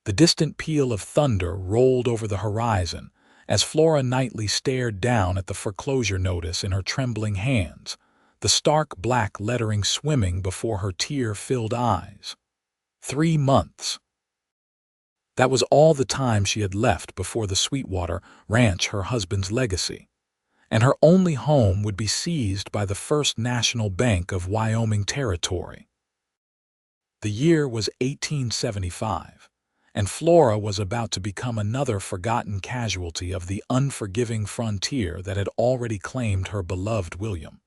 The distant peal of thunder rolled over the horizon as Flora Knightley stared down at the foreclosure notice in her trembling hands, the stark black lettering swimming before her tear-filled eyes. 3 months. That was all the time she had left before the Sweetwater ranch, her husband's legacy, and her only home would be seized by the First National Bank of Wyoming Territory. The year was 1875, and Flora was about to become another forgotten casualty of the unforgiving frontier that had already claimed her beloved William.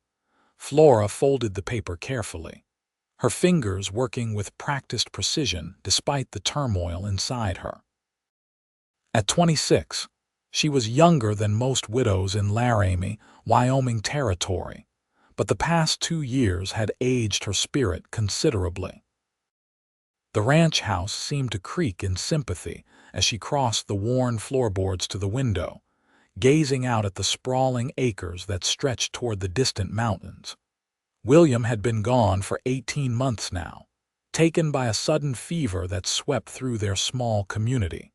Flora folded the paper carefully, her fingers working with practiced precision despite the turmoil inside her. At 26, she was younger than most widows in Laramie, Wyoming Territory, but the past 2 years had aged her spirit considerably. The ranch house seemed to creak in sympathy as she crossed the worn floorboards to the window, gazing out at the sprawling acres that stretched toward the distant mountains. William had been gone for 18 months now, taken by a sudden fever that swept through their small community.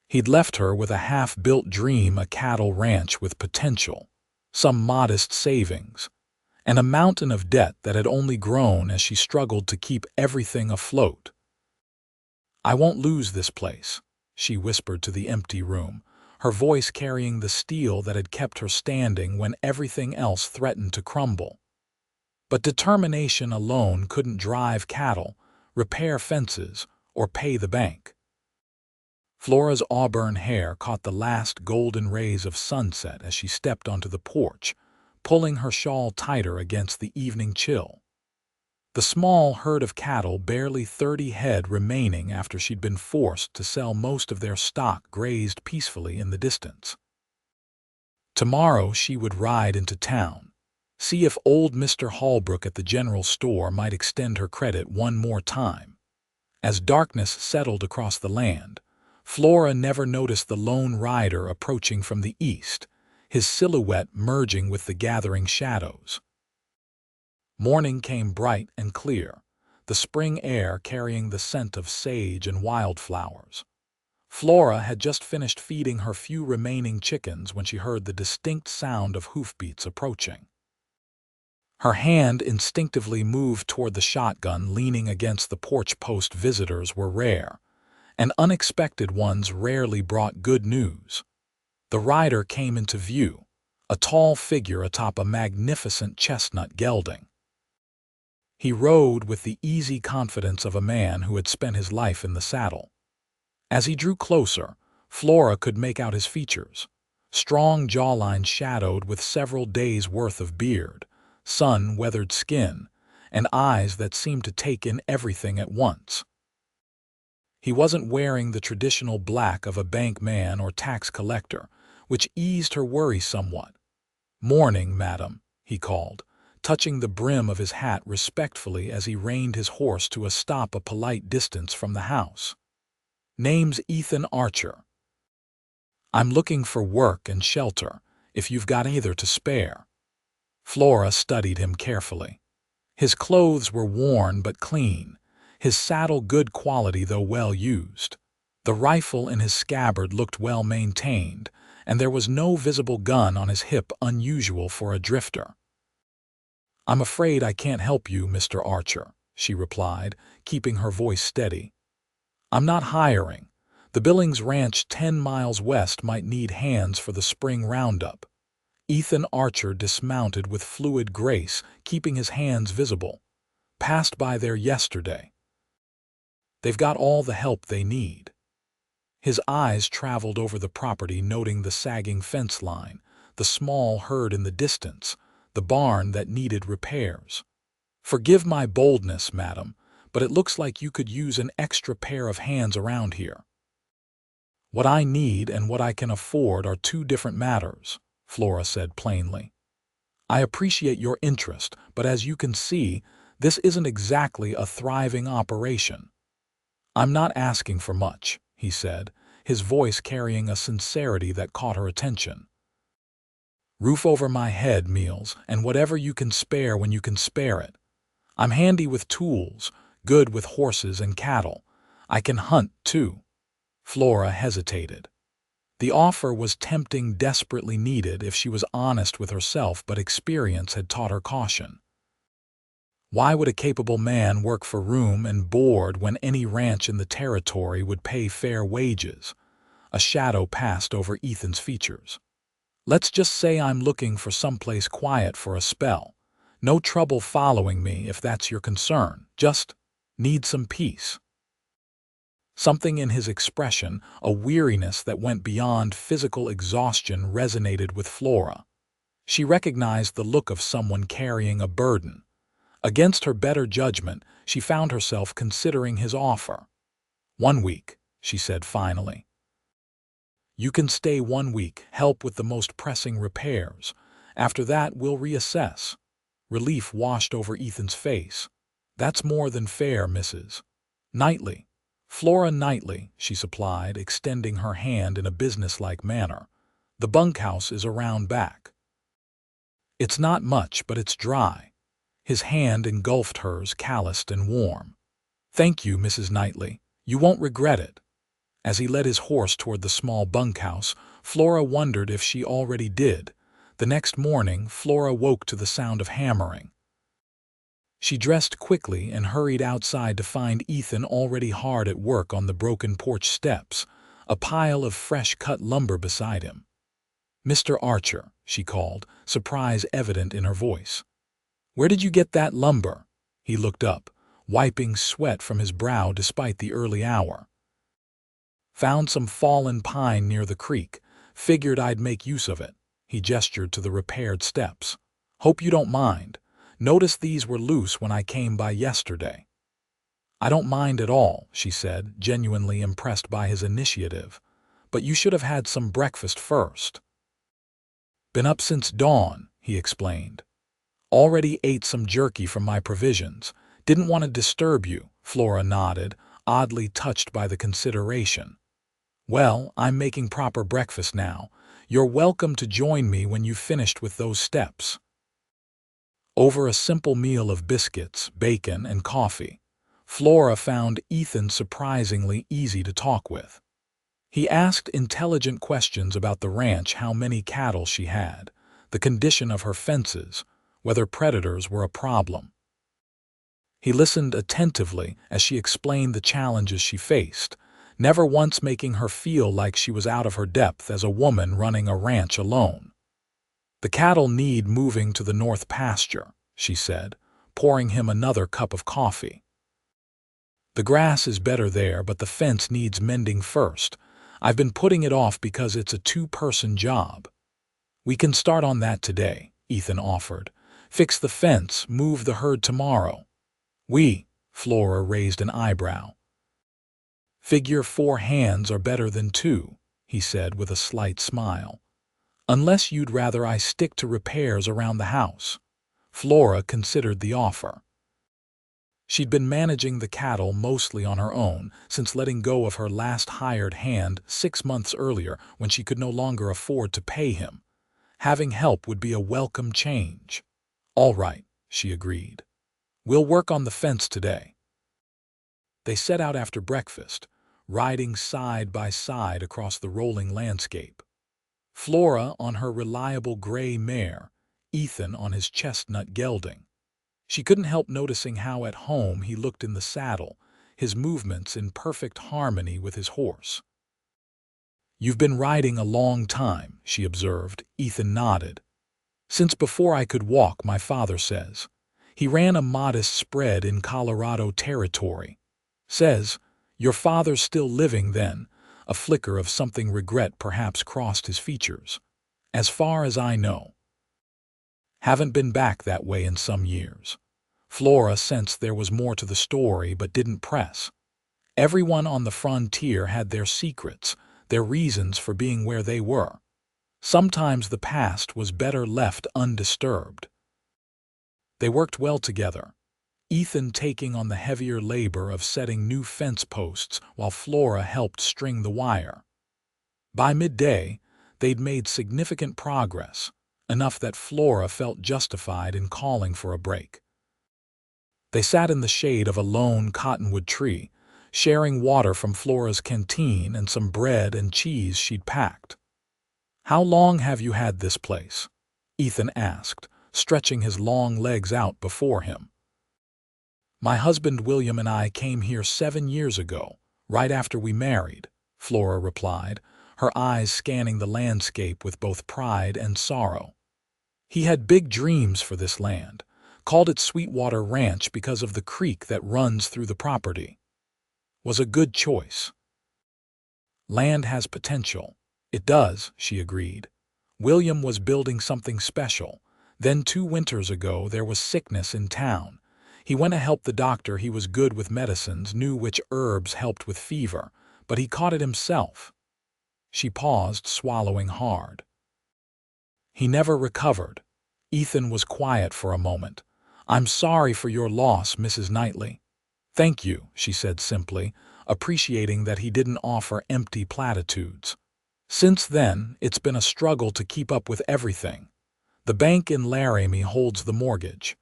He'd left her with a half-built dream, a cattle ranch with potential, some modest savings, and a mountain of debt that had only grown as she struggled to keep everything afloat. "I won't lose this place," she whispered to the empty room, her voice carrying the steel that had kept her standing when everything else threatened to crumble. But determination alone couldn't drive cattle, repair fences, or pay the bank. Flora's auburn hair caught the last golden rays of sunset as she stepped onto the porch, pulling her shawl tighter against the evening chill. The small herd of cattle, barely 30 head remaining after she'd been forced to sell most of their stock, grazed peacefully in the distance. Tomorrow she would ride into town, see if old Mr. Holbrook at the general store might extend her credit one more time. As darkness settled across the land, Flora never noticed the lone rider approaching from the east, his silhouette merging with the gathering shadows. Morning came bright and clear, the spring air carrying the scent of sage and wildflowers. Flora had just finished feeding her few remaining chickens when she heard the distinct sound of hoofbeats approaching. Her hand instinctively moved toward the shotgun leaning against the porch post. Visitors were rare, and unexpected ones rarely brought good news. The rider came into view, a tall figure atop a magnificent chestnut gelding. He rode with the easy confidence of a man who had spent his life in the saddle. As he drew closer, Flora could make out his features, strong jawline shadowed with several days' worth of beard, sun-weathered skin, and eyes that seemed to take in everything at once. He wasn't wearing the traditional black of a bank man or tax collector, which eased her worry somewhat. "Morning, madam," he called, touching the brim of his hat respectfully as he reined his horse to a stop a polite distance from the house. "Name's Ethan Archer. I'm looking for work and shelter, if you've got either to spare." Flora studied him carefully. His clothes were worn but clean, his saddle good quality though well used. The rifle in his scabbard looked well maintained, and there was no visible gun on his hip, unusual for a drifter. "I'm afraid I can't help you, Mr. Archer," she replied, keeping her voice steady. "I'm not hiring. The Billings Ranch 10 miles west might need hands for the spring roundup." Ethan Archer dismounted with fluid grace, keeping his hands visible. "Passed by there yesterday. They've got all the help they need." His eyes traveled over the property, noting the sagging fence line, the small herd in the distance, the barn that needed repairs. "Forgive my boldness, madam, but it looks like you could use an extra pair of hands around here." "What I need and what I can afford are 2 different matters," Flora said plainly. "I appreciate your interest, but as you can see, this isn't exactly a thriving operation." "I'm not asking for much," he said, his voice carrying a sincerity that caught her attention. "Roof over my head, meals, and whatever you can spare when you can spare it. I'm handy with tools, good with horses and cattle. I can hunt, too. Flora hesitated. The offer was tempting, desperately needed if she was honest with herself, but experience had taught her caution. Why would a capable man work for room and board when any ranch in the territory would pay fair wages? A shadow passed over Ethan's features. Let's just say I'm looking for someplace quiet for a spell. No trouble following me if that's your concern. Just need some peace. Something in his expression, a weariness that went beyond physical exhaustion, resonated with Flora. She recognized the look of someone carrying a burden. Against her better judgment, she found herself considering his offer. 1 week, she said finally. You can stay 1 week, help with the most pressing repairs. After that, we'll reassess. Relief washed over Ethan's face. That's more than fair, Mrs. Knightley. Flora Knightley, she supplied, extending her hand in a businesslike manner. The bunkhouse is around back. It's not much, but it's dry. His hand engulfed hers, calloused and warm. Thank you, Mrs. Knightley. You won't regret it. As he led his horse toward the small bunkhouse, Flora wondered if she already did. The next morning, Flora woke to the sound of hammering. She dressed quickly and hurried outside to find Ethan already hard at work on the broken porch steps, a pile of fresh-cut lumber beside him. Mr. Archer, she called, surprise evident in her voice. Where did you get that lumber? He looked up, wiping sweat from his brow despite the early hour. Found some fallen pine near the creek. Figured I'd make use of it. He gestured to the repaired steps. Hope you don't mind. Noticed these were loose when I came by yesterday. I don't mind at all, she said, genuinely impressed by his initiative. But you should have had some breakfast first. Been up since dawn, he explained. Already ate some jerky from my provisions. Didn't want to disturb you, Flora nodded, oddly touched by the consideration. Well, I'm making proper breakfast now. You're welcome to join me when you've finished with those steps. Over a simple meal of biscuits, bacon, and coffee, Flora found Ethan surprisingly easy to talk with. He asked intelligent questions about the ranch, how many cattle she had, the condition of her fences, whether predators were a problem. He listened attentively as she explained the challenges she faced, never once making her feel like she was out of her depth as a woman running a ranch alone. The cattle need moving to the north pasture, she said, pouring him another cup of coffee. The grass is better there, but the fence needs mending first. I've been putting it off because it's a two-person job. We can start on that today, Ethan offered. Fix the fence, move the herd tomorrow. Flora raised an eyebrow. Figure 4 hands are better than 2, he said with a slight smile. Unless you'd rather I stick to repairs around the house. Flora considered the offer. She'd been managing the cattle mostly on her own since letting go of her last hired hand 6 months earlier when she could no longer afford to pay him. Having help would be a welcome change. All right, she agreed. We'll work on the fence today. They set out after breakfast, riding side by side across the rolling landscape. Flora on her reliable gray mare, Ethan on his chestnut gelding. She couldn't help noticing how at home he looked in the saddle, his movements in perfect harmony with his horse. You've been riding a long time, she observed. Ethan nodded. Since before I could walk, my father says. He ran a modest spread in Colorado territory. Says, your father's still living then. A flicker of something regret perhaps crossed his features. As far as I know. Haven't been back that way in some years. Flora sensed there was more to the story but didn't press. Everyone on the frontier had their secrets, their reasons for being where they were. Sometimes the past was better left undisturbed. They worked well together, Ethan taking on the heavier labor of setting new fence posts while Flora helped string the wire. By midday, they'd made significant progress, enough that Flora felt justified in calling for a break. They sat in the shade of a lone cottonwood tree, sharing water from Flora's canteen and some bread and cheese she'd packed. "How long have you had this place?" Ethan asked, stretching his long legs out before him. "My husband William and I came here 7 years ago, right after we married," Flora replied, her eyes scanning the landscape with both pride and sorrow. "He had big dreams for this land, called it Sweetwater Ranch because of the creek that runs through the property. Was a good choice. Land has potential." "It does," she agreed. "William was building something special. Then 2 winters ago there was sickness in town. He went to help the doctor. He was good with medicines, knew which herbs helped with fever, but he caught it himself." She paused, swallowing hard. "He never recovered." Ethan was quiet for a moment. "I'm sorry for your loss, Mrs. Knightley." "Thank you," she said simply, appreciating that he didn't offer empty platitudes. "Since then, it's been a struggle to keep up with everything. The bank in Laramie holds the mortgage.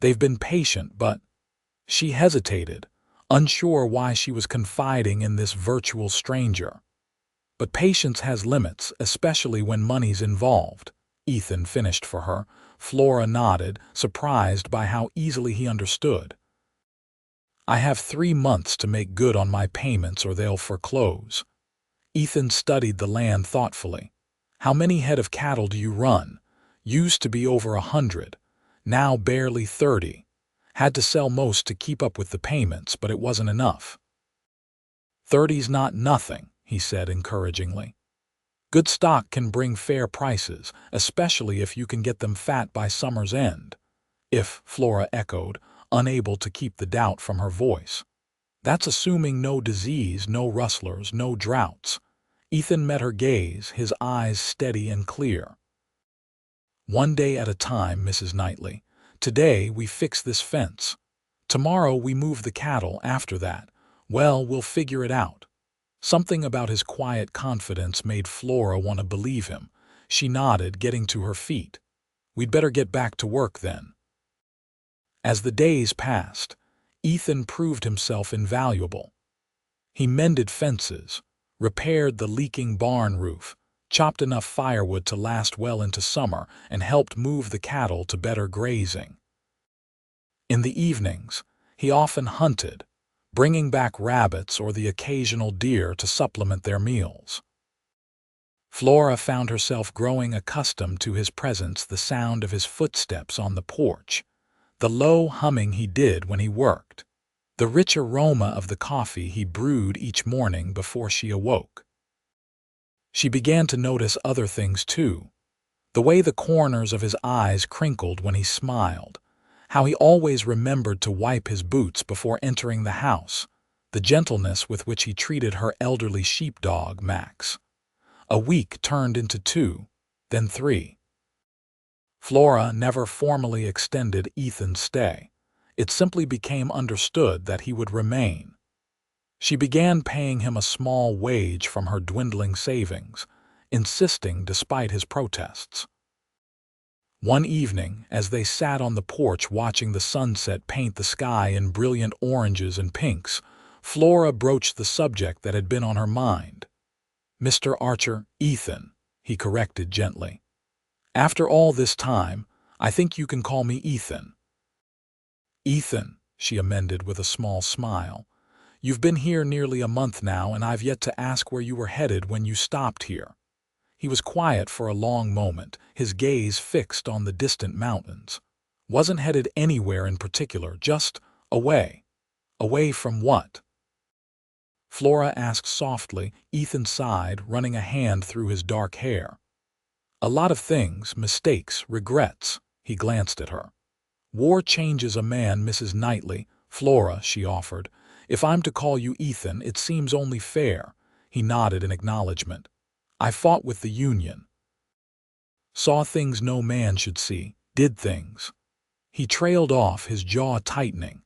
They've been patient, but—" She hesitated, unsure why she was confiding in this virtual stranger. "But patience has limits, especially when money's involved," Ethan finished for her. Flora nodded, surprised by how easily he understood. "I have 3 months to make good on my payments or they'll foreclose." Ethan studied the land thoughtfully. "How many head of cattle do you run?" "Used to be over 100. Now barely 30. Had to sell most to keep up with the payments, but it wasn't enough." "30's not nothing," he said encouragingly. "Good stock can bring fair prices, especially if you can get them fat by summer's end." "If," Flora echoed, unable to keep the doubt from her voice. "That's assuming no disease, no rustlers, no droughts." Ethan met her gaze, his eyes steady and clear. "One day at a time, Mrs. Knightley. Today we fix this fence. Tomorrow we move the cattle. After that, well, we'll figure it out." Something about his quiet confidence made Flora want to believe him. She nodded, getting to her feet. "We'd better get back to work then." As the days passed, Ethan proved himself invaluable. He mended fences, repaired the leaking barn roof, chopped enough firewood to last well into summer, and helped move the cattle to better grazing. In the evenings, he often hunted, bringing back rabbits or the occasional deer to supplement their meals. Flora found herself growing accustomed to his presence, the sound of his footsteps on the porch, the low humming he did when he worked, the rich aroma of the coffee he brewed each morning before she awoke. She began to notice other things too, the way the corners of his eyes crinkled when he smiled, how he always remembered to wipe his boots before entering the house, the gentleness with which he treated her elderly sheepdog, Max. A week turned into 2, then 3. Flora never formally extended Ethan's stay. It simply became understood that he would remain. She began paying him a small wage from her dwindling savings, insisting despite his protests. One evening, as they sat on the porch watching the sunset paint the sky in brilliant oranges and pinks, Flora broached the subject that had been on her mind. "Mr. Archer, Ethan," he corrected gently. "After all this time, I think you can call me Ethan." "Ethan," she amended with a small smile. "You've been here nearly a month now, and I've yet to ask where you were headed when you stopped here." He was quiet for a long moment, his gaze fixed on the distant mountains. "Wasn't headed anywhere in particular, just away." "Away from what?" Flora asked softly. Ethan sighed, running a hand through his dark hair. "A lot of things, mistakes, regrets." He glanced at her. "War changes a man, Mrs. Knightley." "Flora," she offered. "If I'm to call you Ethan, it seems only fair." He nodded in acknowledgement. "I fought with the Union. Saw things no man should see, did things." He trailed off, his jaw tightening.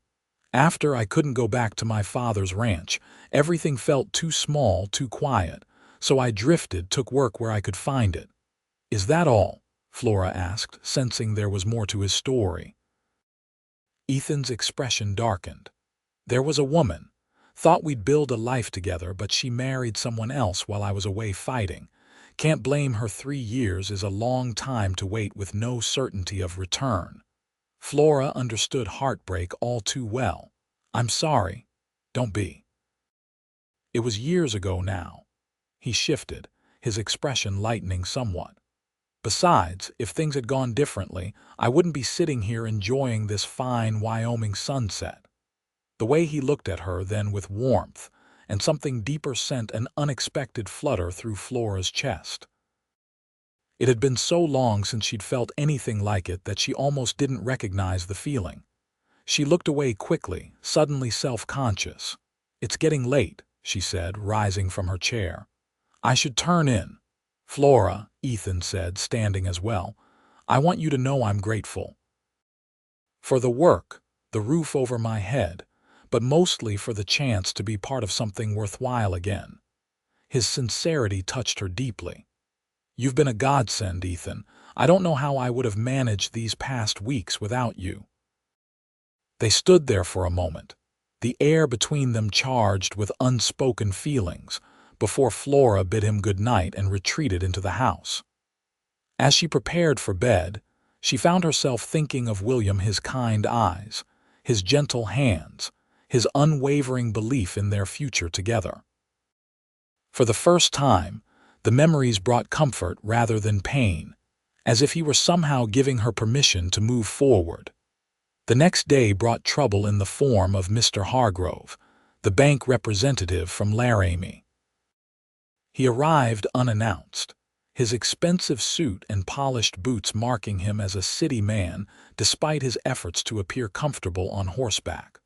"After, I couldn't go back to my father's ranch. Everything felt too small, too quiet. So I drifted, took work where I could find it." "Is that all?" Flora asked, sensing there was more to his story. Ethan's expression darkened. "There was a woman. Thought we'd build a life together, but she married someone else while I was away fighting. Can't blame her. 3 years is a long time to wait with no certainty of return. Flora understood heartbreak all too well. I'm sorry. Don't be. It was years ago now. He shifted, his expression lightening somewhat. Besides, if things had gone differently, I wouldn't be sitting here enjoying this fine Wyoming sunset. The way he looked at her then with warmth, and something deeper sent an unexpected flutter through Flora's chest. It had been so long since she'd felt anything like it that she almost didn't recognize the feeling. She looked away quickly, suddenly self-conscious. "It's getting late," she said, rising from her chair. "I should turn in." "Flora," Ethan said, standing as well, "I want you to know I'm grateful. For the work, the roof over my head, but mostly for the chance to be part of something worthwhile again." His sincerity touched her deeply. "You've been a godsend, Ethan. I don't know how I would have managed these past weeks without you." They stood there for a moment, the air between them charged with unspoken feelings, before Flora bid him good night and retreated into the house. As she prepared for bed, she found herself thinking of William, his kind eyes, his gentle hands, his unwavering belief in their future together. For the first time, the memories brought comfort rather than pain, as if he were somehow giving her permission to move forward. The next day brought trouble in the form of Mr. Hargrove, the bank representative from Laramie. He arrived unannounced, his expensive suit and polished boots marking him as a city man despite his efforts to appear comfortable on horseback.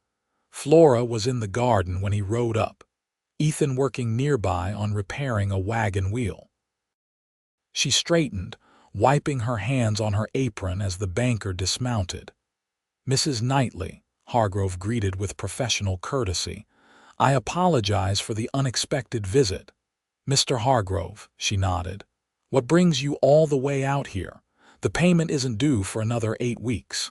Flora was in the garden when he rode up, Ethan working nearby on repairing a wagon wheel. She straightened, wiping her hands on her apron as the banker dismounted. "Mrs. Knightley," Hargrove greeted with professional courtesy, "I apologize for the unexpected visit." "Mr. Hargrove," she nodded, "what brings you all the way out here? The payment isn't due for another 8 weeks.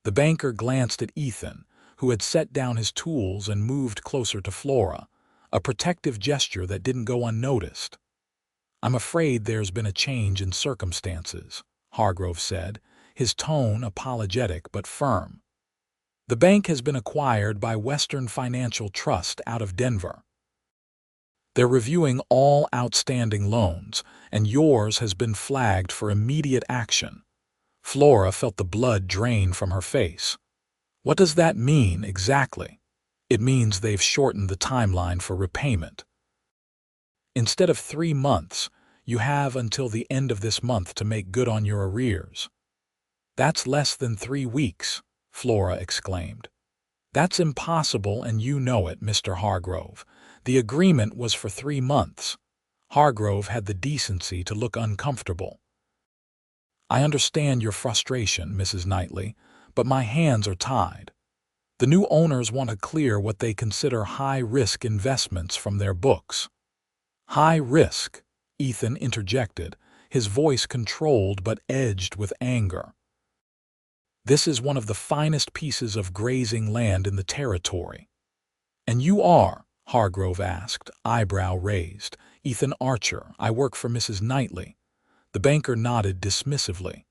The banker glanced at Ethan, who had set down his tools and moved closer to Flora, a protective gesture that didn't go unnoticed. "I'm afraid there's been a change in circumstances," Hargrove said, his tone apologetic but firm. "The bank has been acquired by Western Financial Trust out of Denver. They're reviewing all outstanding loans, and yours has been flagged for immediate action." Flora felt the blood drain from her face. "What does that mean exactly?" "It means they've shortened the timeline for repayment. Instead of 3 months, you have until the end of this month to make good on your arrears." "That's less than 3 weeks," Flora exclaimed. "That's impossible, and you know it, Mr. Hargrove. The agreement was for 3 months. Hargrove had the decency to look uncomfortable. "I understand your frustration, Mrs. Knightley, but my hands are tied. The new owners want to clear what they consider high-risk investments from their books." "High risk," Ethan interjected, his voice controlled but edged with anger. "This is one of the finest pieces of grazing land in the territory." "And you are?" Hargrove asked, eyebrow raised. "Ethan Archer. I work for Mrs. Knightley." The banker nodded dismissively.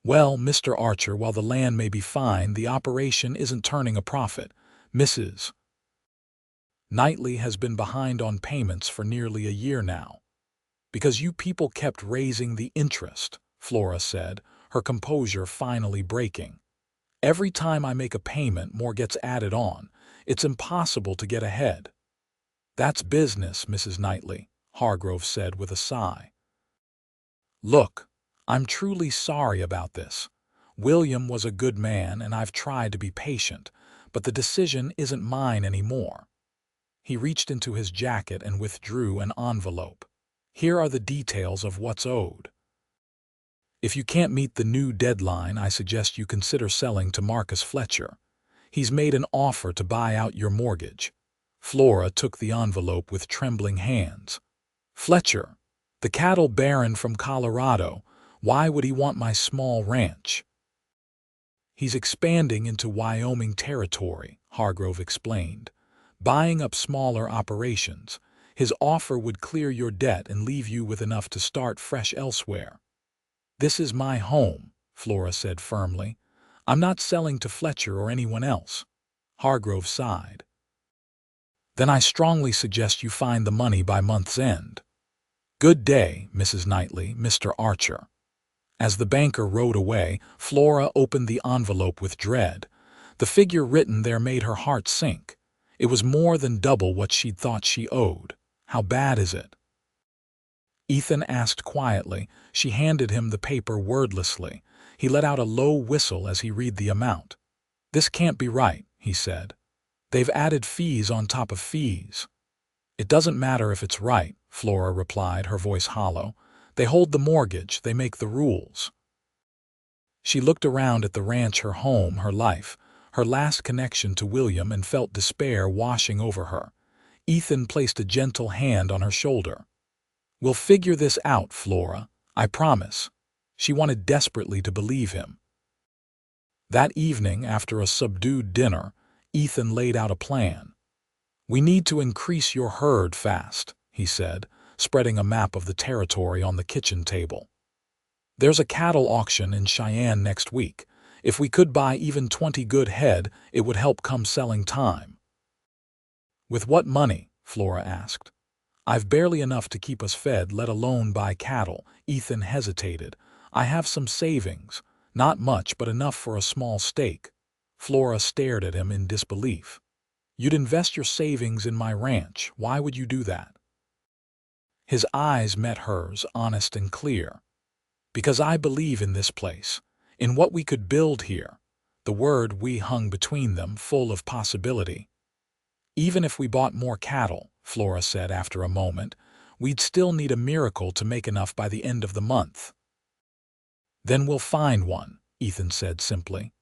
"Well, Mr. Archer, while the land may be fine, the operation isn't turning a profit. Mrs. Knightley has been behind on payments for nearly a year now." "Because you people kept raising the interest," Flora said, her composure finally breaking. "Every time I make a payment, more gets added on. It's impossible to get ahead." "That's business, Mrs. Knightley," Hargrove said with a sigh. "Look, I'm truly sorry about this. William was a good man, and I've tried to be patient, but the decision isn't mine anymore." He reached into his jacket and withdrew an envelope. "Here are the details of what's owed. If you can't meet the new deadline, I suggest you consider selling to Marcus Fletcher. He's made an offer to buy out your mortgage." Flora took the envelope with trembling hands. "Fletcher, the cattle baron from Colorado, why would he want my small ranch?" "He's expanding into Wyoming territory," Hargrove explained. buying up smaller operations. His offer would clear your debt and leave you with enough to start fresh elsewhere. "This is my home," Flora said firmly. "I'm not selling to Fletcher or anyone else." Hargrove sighed. "Then I strongly suggest you find the money by month's end." "Good day, Mrs. Knightley, Mr. Archer." As the banker rode away, Flora opened the envelope with dread. The figure written there made her heart sink. It was more than double what she'd thought she owed. "How bad is it?" Ethan asked quietly. She handed him the paper wordlessly. He let out a low whistle as he read the amount. "This can't be right," he said. "They've added fees on top of fees." "It doesn't matter if it's right," Flora replied, her voice hollow. "They hold the mortgage, they make the rules." She looked around at the ranch, her home, her life, her last connection to William, and felt despair washing over her. Ethan placed a gentle hand on her shoulder. "We'll figure this out, Flora, I promise." She wanted desperately to believe him. That evening, after a subdued dinner, Ethan laid out a plan. "We need to increase your herd fast," he said, spreading a map of the territory on the kitchen table. "There's a cattle auction in Cheyenne next week. If we could buy even 20 good head, it would help come selling time." "With what money?" Flora asked. "I've barely enough to keep us fed, let alone buy cattle." Ethan hesitated. "I have some savings. Not much, but enough for a small stake." Flora stared at him in disbelief. "You'd invest your savings in my ranch. Why would you do that?" His eyes met hers, honest and clear. "Because I believe in this place, in what we could build here." The word "we" hung between them, full of possibility. "Even if we bought more cattle," Flora said after a moment, "we'd still need a miracle to make enough by the end of the month." "Then we'll find one," Ethan said simply.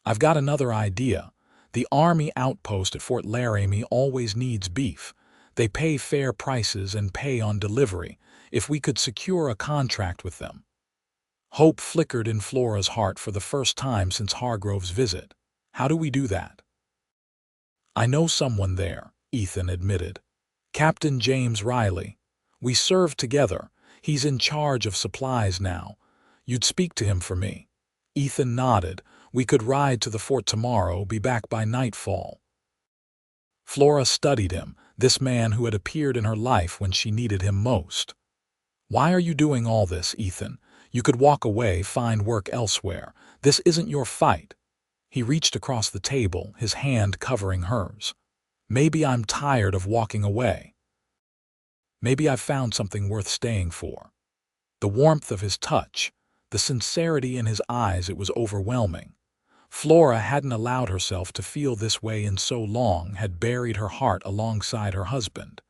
"I've got another idea. The Army outpost at Fort Laramie always needs beef. They pay fair prices and pay on delivery. If we could secure a contract with them." Hope flickered in Flora's heart for the first time since Hargrove's visit. "How do we do that?" "I know someone there," Ethan admitted. "Captain James Riley. We served together. He's in charge of supplies now. You'd speak to him for me." Ethan nodded. "We could ride to the fort tomorrow, be back by nightfall." Flora studied him, this man who had appeared in her life when she needed him most. "Why are you doing all this, Ethan? You could walk away, find work elsewhere. This isn't your fight." He reached across the table, his hand covering hers. "Maybe I'm tired of walking away. Maybe I've found something worth staying for." The warmth of his touch, the sincerity in his eyes, it was overwhelming. Flora hadn't allowed herself to feel this way in so long, had buried her heart alongside her husband.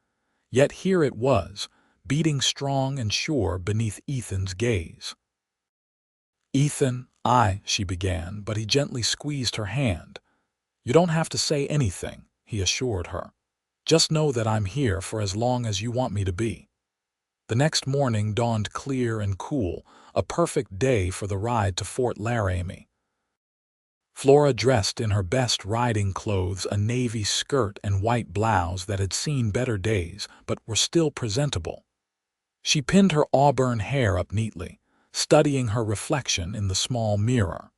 Yet here it was, beating strong and sure beneath Ethan's gaze. "Ethan, she began, but he gently squeezed her hand. "You don't have to say anything," he assured her. "Just know that I'm here for as long as you want me to be." The next morning dawned clear and cool, a perfect day for the ride to Fort Laramie. Flora dressed in her best riding clothes, a navy skirt and white blouse that had seen better days but were still presentable. She pinned her auburn hair up neatly, studying her reflection in the small mirror.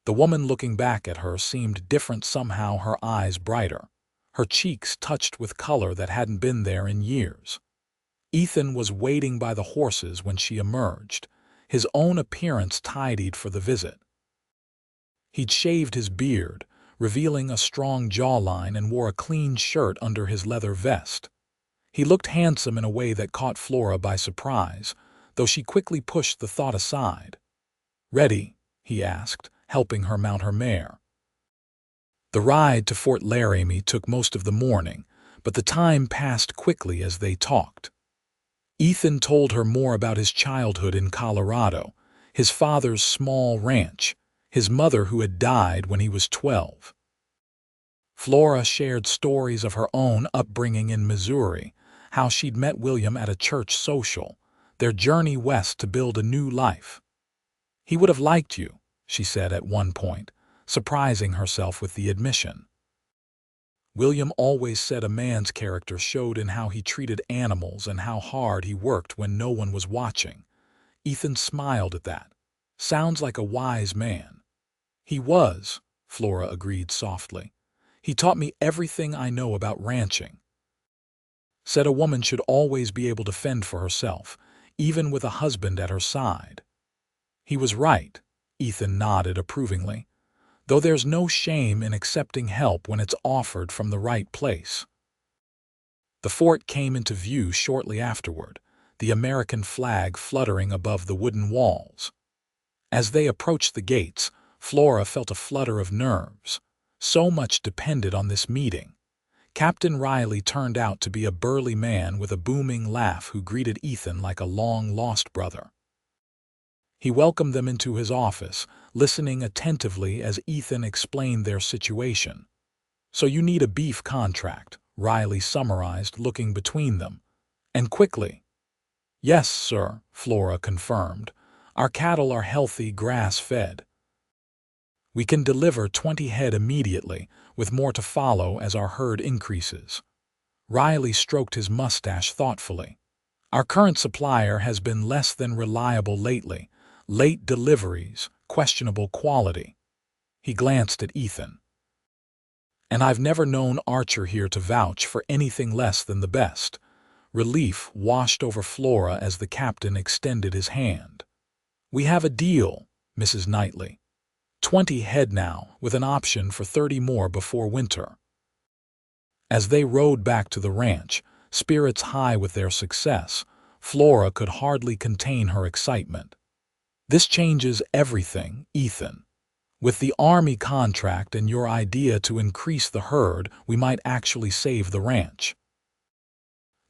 The woman looking back at her seemed different somehow, her eyes brighter, her cheeks touched with color that hadn't been there in years. Ethan was waiting by the horses when she emerged, his own appearance tidied for the visit. He'd shaved his beard, revealing a strong jawline, and wore a clean shirt under his leather vest. He looked handsome in a way that caught Flora by surprise, though she quickly pushed the thought aside. "Ready?" he asked, helping her mount her mare. The ride to Fort Laramie took most of the morning, but the time passed quickly as they talked. Ethan told her more about his childhood in Colorado, his father's small ranch, his mother who had died when he was 12. Flora shared stories of her own upbringing in Missouri, how she'd met William at a church social, their journey west to build a new life. "He would have liked you," she said at one point, surprising herself with the admission. William always said a man's character showed in how he treated animals and how hard he worked when no one was watching. Ethan smiled at that. Sounds like a wise man. He was, Flora agreed softly. He taught me everything I know about ranching. Said a woman should always be able to fend for herself, even with a husband at her side. He was right, Ethan nodded approvingly, though there's no shame in accepting help when it's offered from the right place. The fort came into view shortly afterward, the American flag fluttering above the wooden walls. As they approached the gates, Flora felt a flutter of nerves. So much depended on this meeting. Captain Riley turned out to be a burly man with a booming laugh who greeted Ethan like a long-lost brother. He welcomed them into his office, listening attentively as Ethan explained their situation. "So you need a beef contract," Riley summarized, looking between them. "And quickly." "Yes, sir," Flora confirmed. "Our cattle are healthy, grass-fed. We can deliver 20 head immediately, with more to follow as our herd increases." Riley stroked his mustache thoughtfully. "Our current supplier has been less than reliable lately. Late deliveries, questionable quality." He glanced at Ethan. "And I've never known Archer here to vouch for anything less than the best." Relief washed over Flora as the captain extended his hand. "We have a deal, Mrs. Knightley. 20 head now, with an option for 30 more before winter." As they rode back to the ranch, spirits high with their success, Flora could hardly contain her excitement. "This changes everything, Ethan. With the Army contract and your idea to increase the herd, we might actually save the ranch."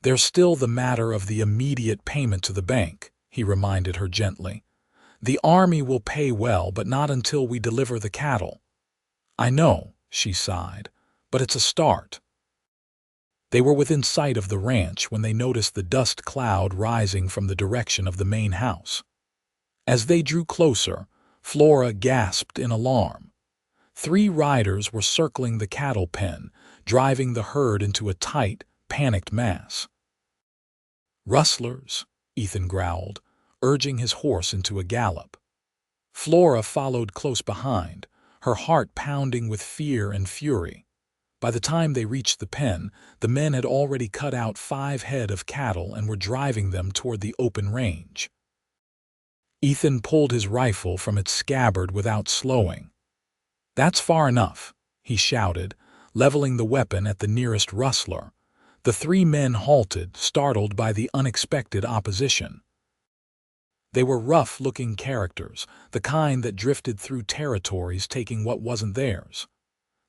"There's still the matter of the immediate payment to the bank," he reminded her gently. "The Army will pay well, but not until we deliver the cattle." "I know," she sighed, "but it's a start." They were within sight of the ranch when they noticed the dust cloud rising from the direction of the main house. As they drew closer, Flora gasped in alarm. 3 riders were circling the cattle pen, driving the herd into a tight, panicked mass. "Rustlers," Ethan growled, urging his horse into a gallop. Flora followed close behind, her heart pounding with fear and fury. By the time they reached the pen, the men had already cut out 5 head of cattle and were driving them toward the open range. Ethan pulled his rifle from its scabbard without slowing. "That's far enough," he shouted, leveling the weapon at the nearest rustler. The 3 men halted, startled by the unexpected opposition. They were rough-looking characters, the kind that drifted through territories taking what wasn't theirs.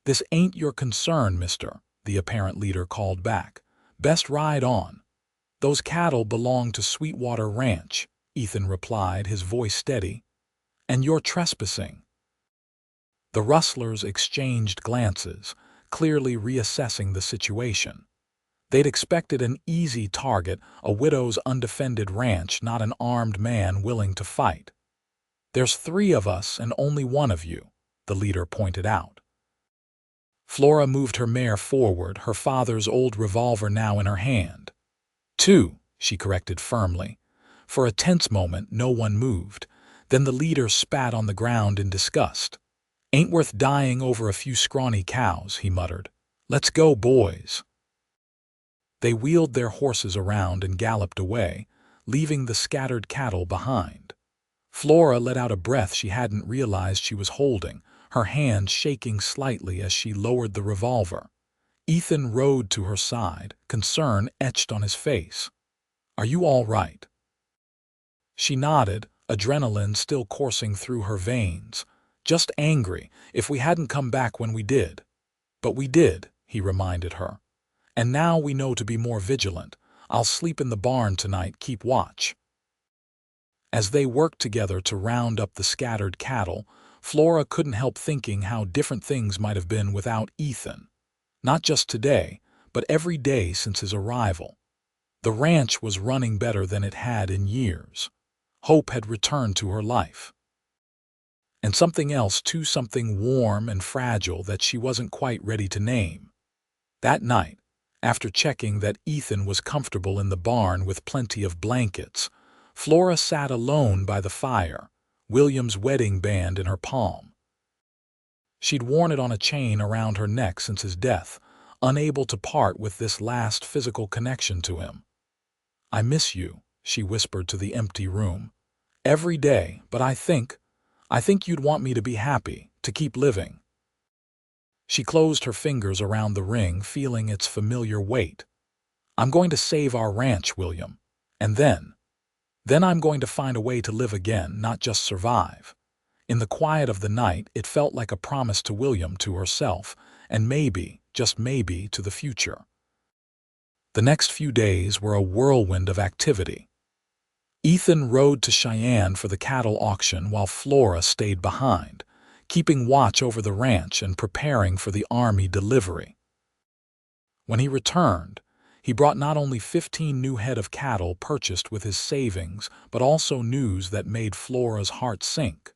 "This ain't your concern, mister," the apparent leader called back. "Best ride on." "Those cattle belong to Sweetwater Ranch," Ethan replied, his voice steady. "And you're trespassing." The rustlers exchanged glances, clearly reassessing the situation. They'd expected an easy target, a widow's undefended ranch, not an armed man willing to fight. "There's 3 of us and only 1 of you," the leader pointed out. Flora moved her mare forward, her father's old revolver now in her hand. 2, she corrected firmly. For a tense moment, no one moved. Then the leader spat on the ground in disgust. "Ain't worth dying over a few scrawny cows," he muttered. "Let's go, boys." They wheeled their horses around and galloped away, leaving the scattered cattle behind. Flora let out a breath she hadn't realized she was holding, her hand shaking slightly as she lowered the revolver. Ethan rode to her side, concern etched on his face. "Are you all right?" She nodded, adrenaline still coursing through her veins. "Just angry, if we hadn't come back when we did." "But we did," he reminded her. "And now we know to be more vigilant. I'll sleep in the barn tonight, keep watch." As they worked together to round up the scattered cattle, Flora couldn't help thinking how different things might have been without Ethan. Not just today, but every day since his arrival. The ranch was running better than it had in years. Hope had returned to her life. And something else too, something warm and fragile that she wasn't quite ready to name. That night, after checking that Ethan was comfortable in the barn with plenty of blankets, Flora sat alone by the fire, William's wedding band in her palm. She'd worn it on a chain around her neck since his death, unable to part with this last physical connection to him. "I miss you," she whispered to the empty room. "Every day, but I think you'd want me to be happy, to keep living." She closed her fingers around the ring, feeling its familiar weight. "I'm going to save our ranch, William. And then I'm going to find a way to live again, not just survive." In the quiet of the night, it felt like a promise to William, to herself, and maybe, just maybe, to the future. The next few days were a whirlwind of activity. Ethan rode to Cheyenne for the cattle auction while Flora stayed behind, keeping watch over the ranch and preparing for the army delivery. When he returned, he brought not only 15 new head of cattle purchased with his savings, but also news that made Flora's heart sink.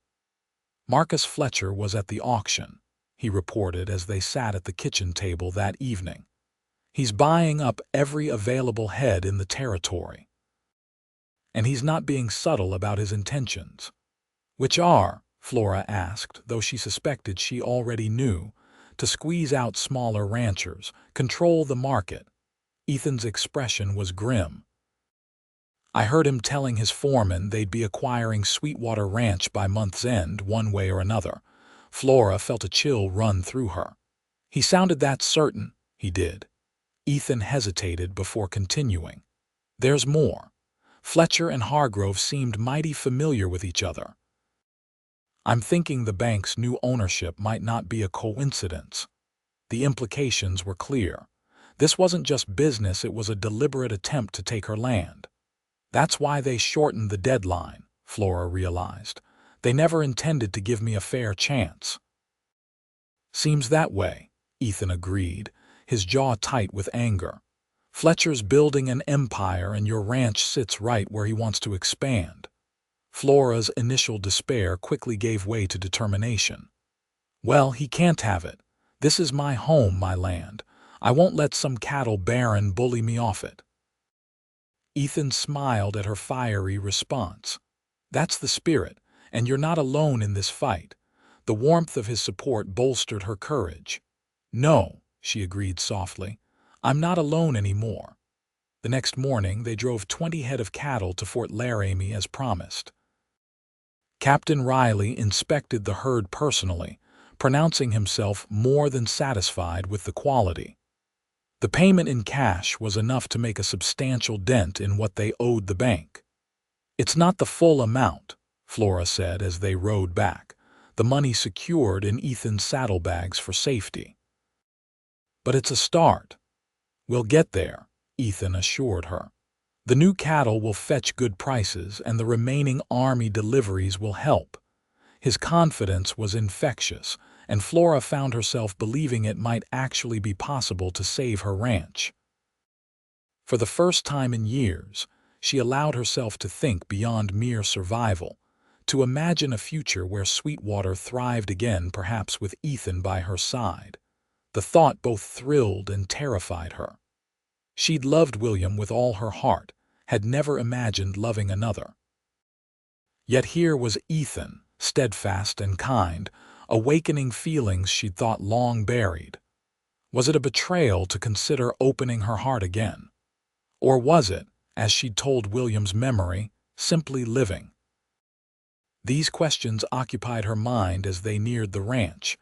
Marcus Fletcher was at the auction, he reported as they sat at the kitchen table that evening. "He's buying up every available head in the territory. And he's not being subtle about his intentions." "Which are?" Flora asked, though she suspected she already knew. "To squeeze out smaller ranchers, control the market." Ethan's expression was grim. "I heard him telling his foreman they'd be acquiring Sweetwater Ranch by month's end, one way or another." Flora felt a chill run through her. "He sounded that certain." "He did." Ethan hesitated before continuing. "There's more. Fletcher and Hargrove seemed mighty familiar with each other. I'm thinking the bank's new ownership might not be a coincidence." The implications were clear. This wasn't just business, it was a deliberate attempt to take her land. "That's why they shortened the deadline," Flora realized. "They never intended to give me a fair chance." "Seems that way," Ethan agreed, his jaw tight with anger. "Fletcher's building an empire and your ranch sits right where he wants to expand." Flora's initial despair quickly gave way to determination. "Well, he can't have it. This is my home, my land. I won't let some cattle baron bully me off it." Ethan smiled at her fiery response. "That's the spirit, and you're not alone in this fight." The warmth of his support bolstered her courage. "No," she agreed softly, "I'm not alone anymore." The next morning, they drove 20 head of cattle to Fort Laramie as promised. Captain Riley inspected the herd personally, pronouncing himself more than satisfied with the quality. The payment in cash was enough to make a substantial dent in what they owed the bank. "It's not the full amount," Flora said as they rode back, the money secured in Ethan's saddlebags for safety. "But it's a start. We'll get there," Ethan assured her. "The new cattle will fetch good prices, and the remaining army deliveries will help." His confidence was infectious, and Flora found herself believing it might actually be possible to save her ranch. For the first time in years, she allowed herself to think beyond mere survival, to imagine a future where Sweetwater thrived again, perhaps with Ethan by her side. The thought both thrilled and terrified her. She'd loved William with all her heart, had never imagined loving another. Yet here was Ethan, steadfast and kind, awakening feelings she'd thought long buried. Was it a betrayal to consider opening her heart again? Or was it, as she'd told William's memory, simply living? These questions occupied her mind as they neared the ranch,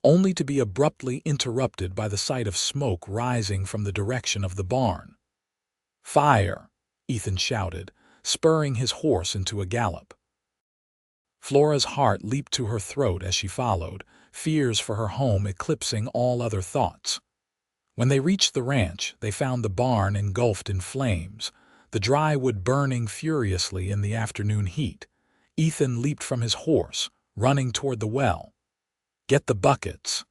only to be abruptly interrupted by the sight of smoke rising from the direction of the barn. "Fire!" Ethan shouted, spurring his horse into a gallop. Flora's heart leaped to her throat as she followed, fears for her home eclipsing all other thoughts. When they reached the ranch, they found the barn engulfed in flames, the dry wood burning furiously in the afternoon heat. Ethan leaped from his horse, running toward the well. "Get the buckets,"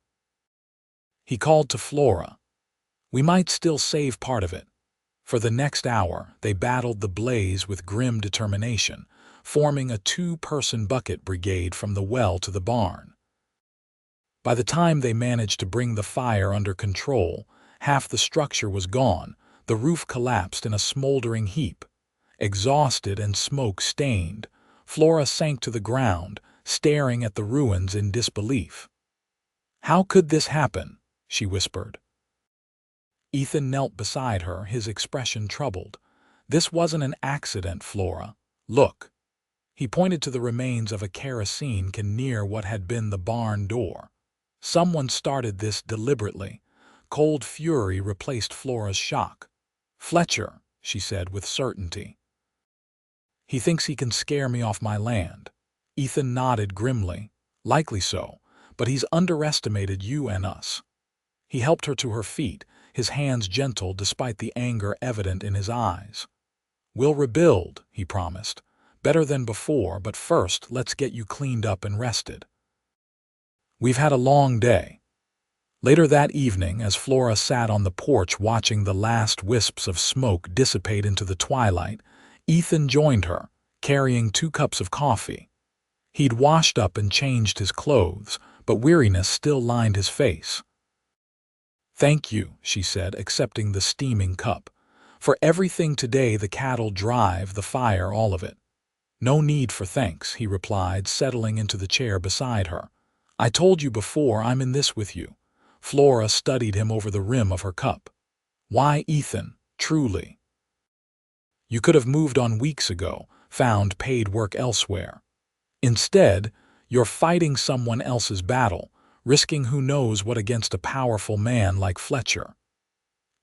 he called to Flora. "We might still save part of it." For the next hour, they battled the blaze with grim determination, forming a 2-person bucket brigade from the well to the barn. By the time they managed to bring the fire under control, Half the structure was gone, the roof collapsed in a smoldering heap. Exhausted and smoke-stained, Flora sank to the ground, staring at the ruins in disbelief. "How could this happen?" she whispered. Ethan knelt beside her, his expression troubled. "This wasn't an accident, Flora. Look." He pointed to the remains of a kerosene can near what had been the barn door. "Someone started this deliberately." Cold fury replaced Flora's shock. "Fletcher," she said with certainty. "He thinks he can scare me off my land." Ethan nodded grimly. "Likely so, but he's underestimated you and us." He helped her to her feet, his hands gentle despite the anger evident in his eyes. "We'll rebuild," he promised. "Better than before, but first let's get you cleaned up and rested. We've had a long day." Later that evening, as Flora sat on the porch watching the last wisps of smoke dissipate into the twilight, Ethan joined her, carrying 2 cups of coffee. He'd washed up and changed his clothes, but weariness still lined his face. "Thank you," she said, accepting the steaming cup. "For everything today, the cattle drive, the fire, all of it." "No need for thanks," he replied, settling into the chair beside her. "I told you before, I'm in this with you." Flora studied him over the rim of her cup. "Why, Ethan, truly. You could have moved on weeks ago, found paid work elsewhere. Instead, you're fighting someone else's battle, risking who knows what against a powerful man like Fletcher."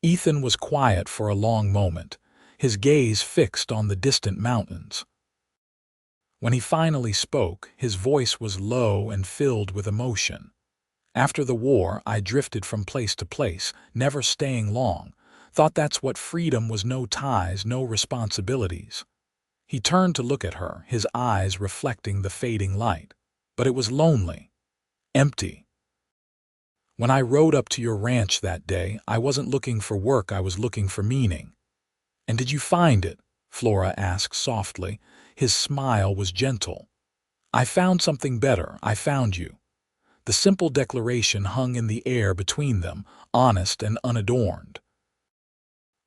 Ethan was quiet for a long moment, his gaze fixed on the distant mountains. When he finally spoke, his voice was low and filled with emotion. "After the war, I drifted from place to place, never staying long. Thought that's what freedom was, no ties, no responsibilities." He turned to look at her, his eyes reflecting the fading light. "But it was lonely. Empty. When I rode up to your ranch that day, I wasn't looking for work, I was looking for meaning." "And did you find it?" Flora asked softly. His smile was gentle. "I found something better. I found you." The simple declaration hung in the air between them, honest and unadorned.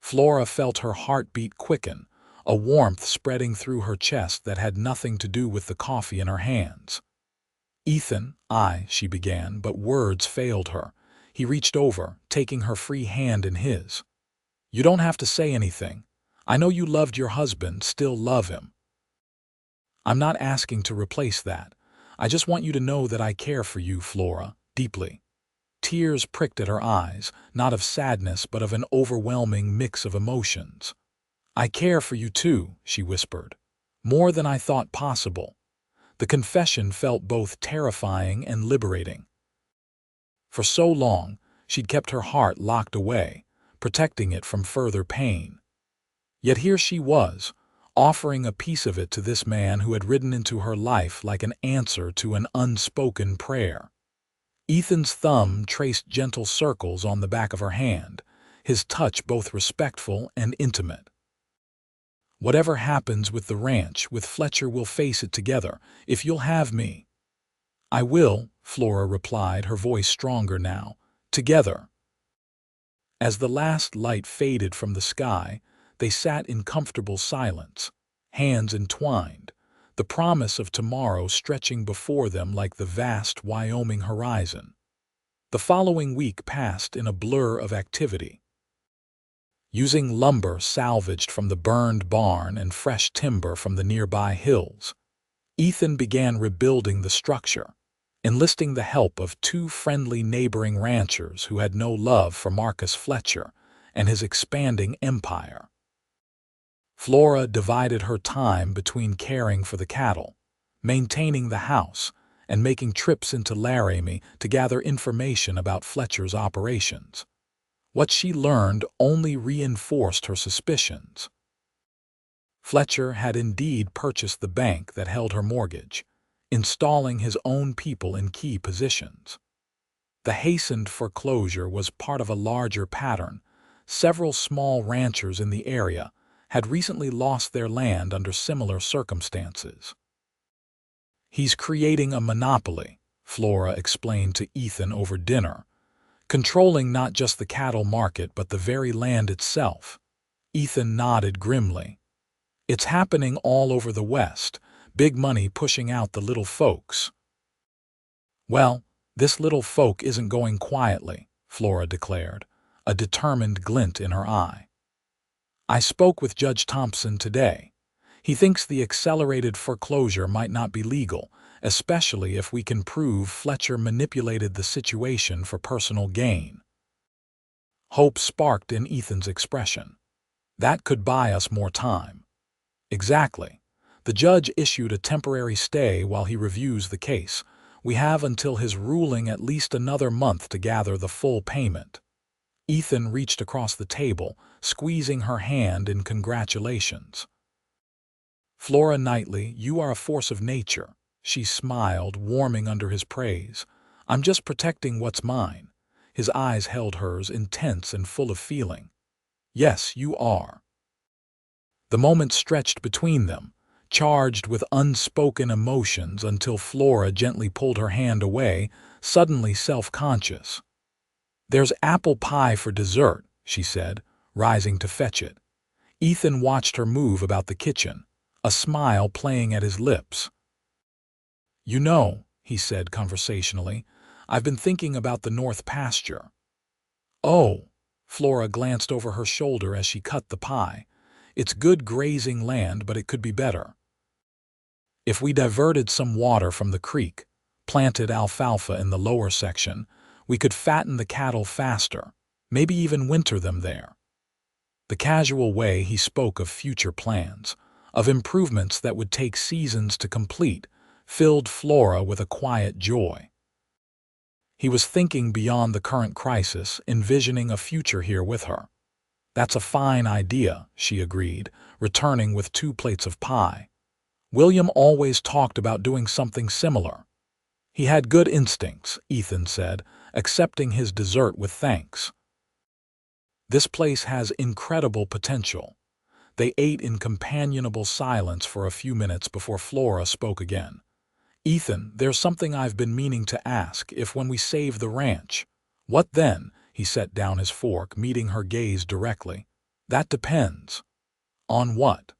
Flora felt her heartbeat quicken, a warmth spreading through her chest that had nothing to do with the coffee in her hands. "Ethan, she began, but words failed her. He reached over, taking her free hand in his. "You don't have to say anything. I know you loved your husband, still love him. I'm not asking to replace that. I just want you to know that I care for you, Flora, deeply." Tears pricked at her eyes, not of sadness but of an overwhelming mix of emotions. "I care for you too," she whispered. "More than I thought possible." The confession felt both terrifying and liberating. For so long, she'd kept her heart locked away, protecting it from further pain. Yet here she was, offering a piece of it to this man who had ridden into her life like an answer to an unspoken prayer. Ethan's thumb traced gentle circles on the back of her hand, his touch both respectful and intimate. "Whatever happens with the ranch, with Fletcher, we'll face it together, if you'll have me." "I will," Flora replied, her voice stronger now. "Together." As the last light faded from the sky, they sat in comfortable silence, hands entwined, the promise of tomorrow stretching before them like the vast Wyoming horizon. The following week passed in a blur of activity. Using lumber salvaged from the burned barn and fresh timber from the nearby hills, Ethan began rebuilding the structure, enlisting the help of 2 friendly neighboring ranchers who had no love for Marcus Fletcher and his expanding empire. Flora divided her time between caring for the cattle, maintaining the house, and making trips into Laramie to gather information about Fletcher's operations. What she learned only reinforced her suspicions. Fletcher had indeed purchased the bank that held her mortgage, installing his own people in key positions. The hastened foreclosure was part of a larger pattern. Several small ranchers in the area had recently lost their land under similar circumstances. "He's creating a monopoly," Flora explained to Ethan over dinner, controlling not just the cattle market but the very land itself. Ethan nodded grimly. It's happening all over the West, big money pushing out the little folks. Well, this little folk isn't going quietly, Flora declared, a determined glint in her eye. I spoke with Judge Thompson today. He thinks the accelerated foreclosure might not be legal, especially if we can prove Fletcher manipulated the situation for personal gain. Hope sparked in Ethan's expression. That could buy us more time. Exactly. The judge issued a temporary stay while he reviews the case. We have until his ruling at least another month to gather the full payment. Ethan reached across the table, squeezing her hand in congratulations. Flora Knightley, you are a force of nature. She smiled, warming under his praise. I'm just protecting what's mine. His eyes held hers, intense and full of feeling. Yes, you are. The moment stretched between them, charged with unspoken emotions until Flora gently pulled her hand away, suddenly self-conscious. There's apple pie for dessert, she said, rising to fetch it. Ethan watched her move about the kitchen, a smile playing at his lips. You know, he said conversationally, I've been thinking about the north pasture. Oh, Flora glanced over her shoulder as she cut the pie. It's good grazing land, but it could be better. If we diverted some water from the creek, planted alfalfa in the lower section, we could fatten the cattle faster, maybe even winter them there. The casual way he spoke of future plans, of improvements that would take seasons to complete, filled Flora with a quiet joy. He was thinking beyond the current crisis, envisioning a future here with her. That's a fine idea, she agreed, returning with 2 plates of pie. William always talked about doing something similar. He had good instincts, Ethan said, accepting his dessert with thanks. This place has incredible potential. They ate in companionable silence for a few minutes before Flora spoke again. Ethan, there's something I've been meaning to ask. If when we save the ranch, what then? He set down his fork, meeting her gaze directly. That depends. On what?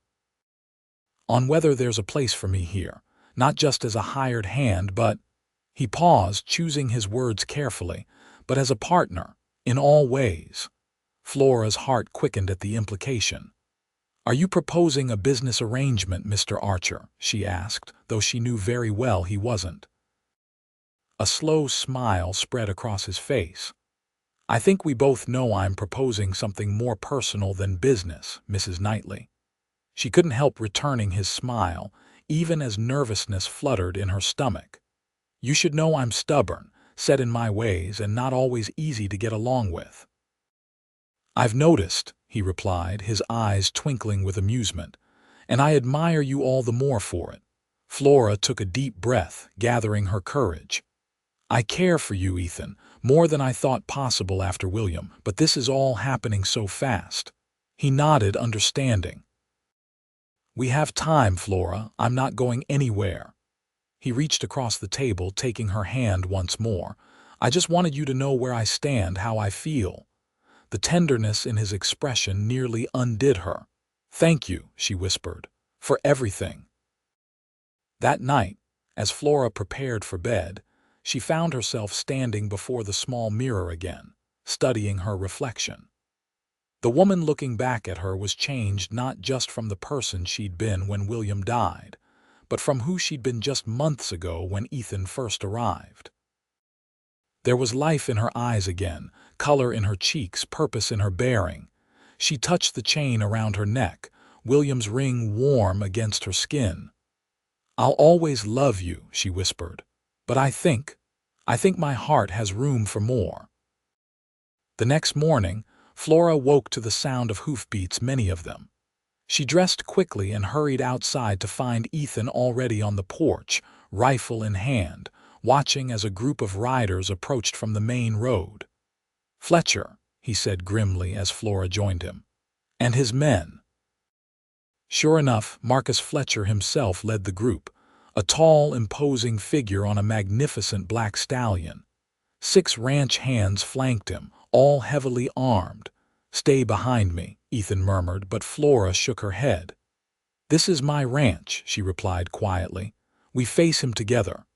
On whether there's a place for me here, not just as a hired hand, but... He paused, choosing his words carefully, but as a partner, in all ways. Flora's heart quickened at the implication. Are you proposing a business arrangement, Mr. Archer? She asked, though she knew very well he wasn't. A slow smile spread across his face. I think we both know I'm proposing something more personal than business, Mrs. Knightley. She couldn't help returning his smile, even as nervousness fluttered in her stomach. You should know I'm stubborn, set in my ways, and not always easy to get along with. I've noticed, he replied, his eyes twinkling with amusement, and I admire you all the more for it. Flora took a deep breath, gathering her courage. I care for you, Ethan, more than I thought possible after William, but this is all happening so fast. He nodded, understanding. We have time, Flora. I'm not going anywhere. He reached across the table, taking her hand once more. I just wanted you to know where I stand, how I feel. The tenderness in his expression nearly undid her. Thank you, she whispered, for everything. That night, as Flora prepared for bed, she found herself standing before the small mirror again, studying her reflection. The woman looking back at her was changed not just from the person she'd been when William died, but from who she'd been just months ago when Ethan first arrived. There was life in her eyes again, color in her cheeks, purpose in her bearing. She touched the chain around her neck, William's ring warm against her skin. I'll always love you, she whispered, but I think my heart has room for more. The next morning, Flora woke to the sound of hoofbeats, many of them. She dressed quickly and hurried outside to find Ethan already on the porch, rifle in hand, watching as a group of riders approached from the main road. Fletcher, he said grimly as Flora joined him, and his men. Sure enough, Marcus Fletcher himself led the group, a tall, imposing figure on a magnificent black stallion. 6 ranch hands flanked him, all heavily armed. "Stay behind me," Ethan murmured, but Flora shook her head. "This is my ranch," she replied quietly. "We face him together."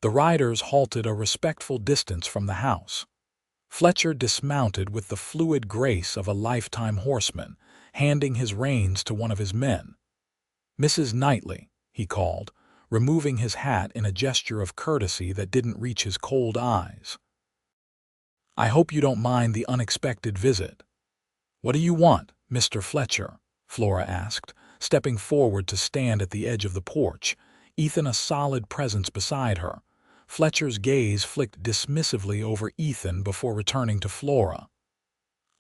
The riders halted a respectful distance from the house. Fletcher dismounted with the fluid grace of a lifetime horseman, handing his reins to one of his men. "Mrs. Knightley," he called, removing his hat in a gesture of courtesy that didn't reach his cold eyes. "I hope you don't mind the unexpected visit." "What do you want, Mr. Fletcher?" Flora asked, stepping forward to stand at the edge of the porch, Ethan a solid presence beside her. Fletcher's gaze flicked dismissively over Ethan before returning to Flora.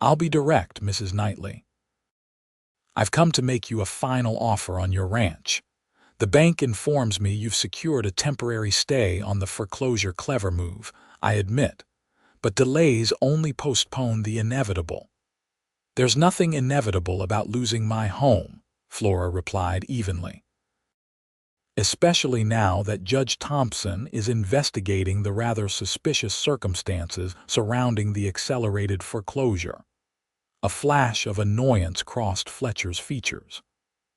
"I'll be direct, Mrs. Knightley. I've come to make you a final offer on your ranch. The bank informs me you've secured a temporary stay on the foreclosure. Clever move, I admit, but delays only postpone the inevitable." "There's nothing inevitable about losing my home," Flora replied evenly. "Especially now that Judge Thompson is investigating the rather suspicious circumstances surrounding the accelerated foreclosure." A flash of annoyance crossed Fletcher's features.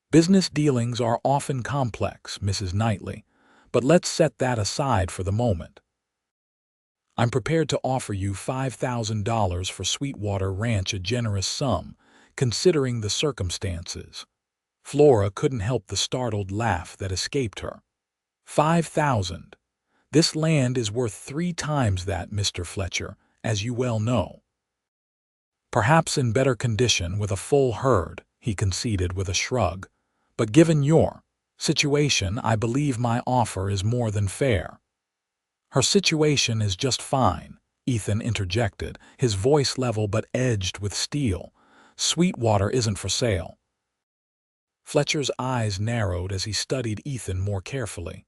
"Business dealings are often complex, Mrs. Knightley, but let's set that aside for the moment. I'm prepared to offer you $5,000 for Sweetwater Ranch, a generous sum, considering the circumstances." Flora couldn't help the startled laugh that escaped her. "5,000? This land is worth 3 times that, Mr. Fletcher, as you well know." "Perhaps in better condition with a full herd," he conceded with a shrug. "But given your situation, I believe my offer is more than fair." "Her situation is just fine," Ethan interjected, his voice level but edged with steel. "Sweetwater isn't for sale." Fletcher's eyes narrowed as he studied Ethan more carefully.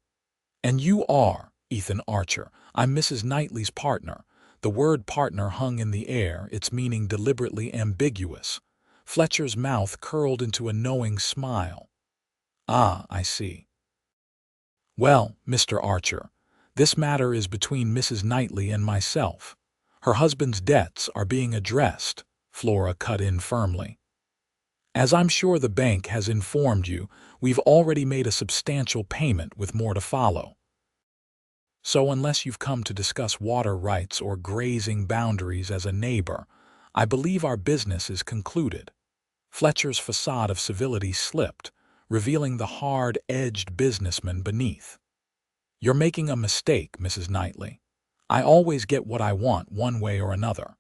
"And you are Ethan Archer. I'm Mrs. Knightley's partner." The word partner hung in the air, its meaning deliberately ambiguous. Fletcher's mouth curled into a knowing smile. "Ah, I see. Well, Mr. Archer, this matter is between Mrs. Knightley and myself. Her husband's debts are being addressed," Flora cut in firmly. "As I'm sure the bank has informed you, we've already made a substantial payment with more to follow. So unless you've come to discuss water rights or grazing boundaries as a neighbor, I believe our business is concluded." Fletcher's facade of civility slipped, revealing the hard-edged businessman beneath. "You're making a mistake, Mrs. Knightley. I always get what I want one way or another."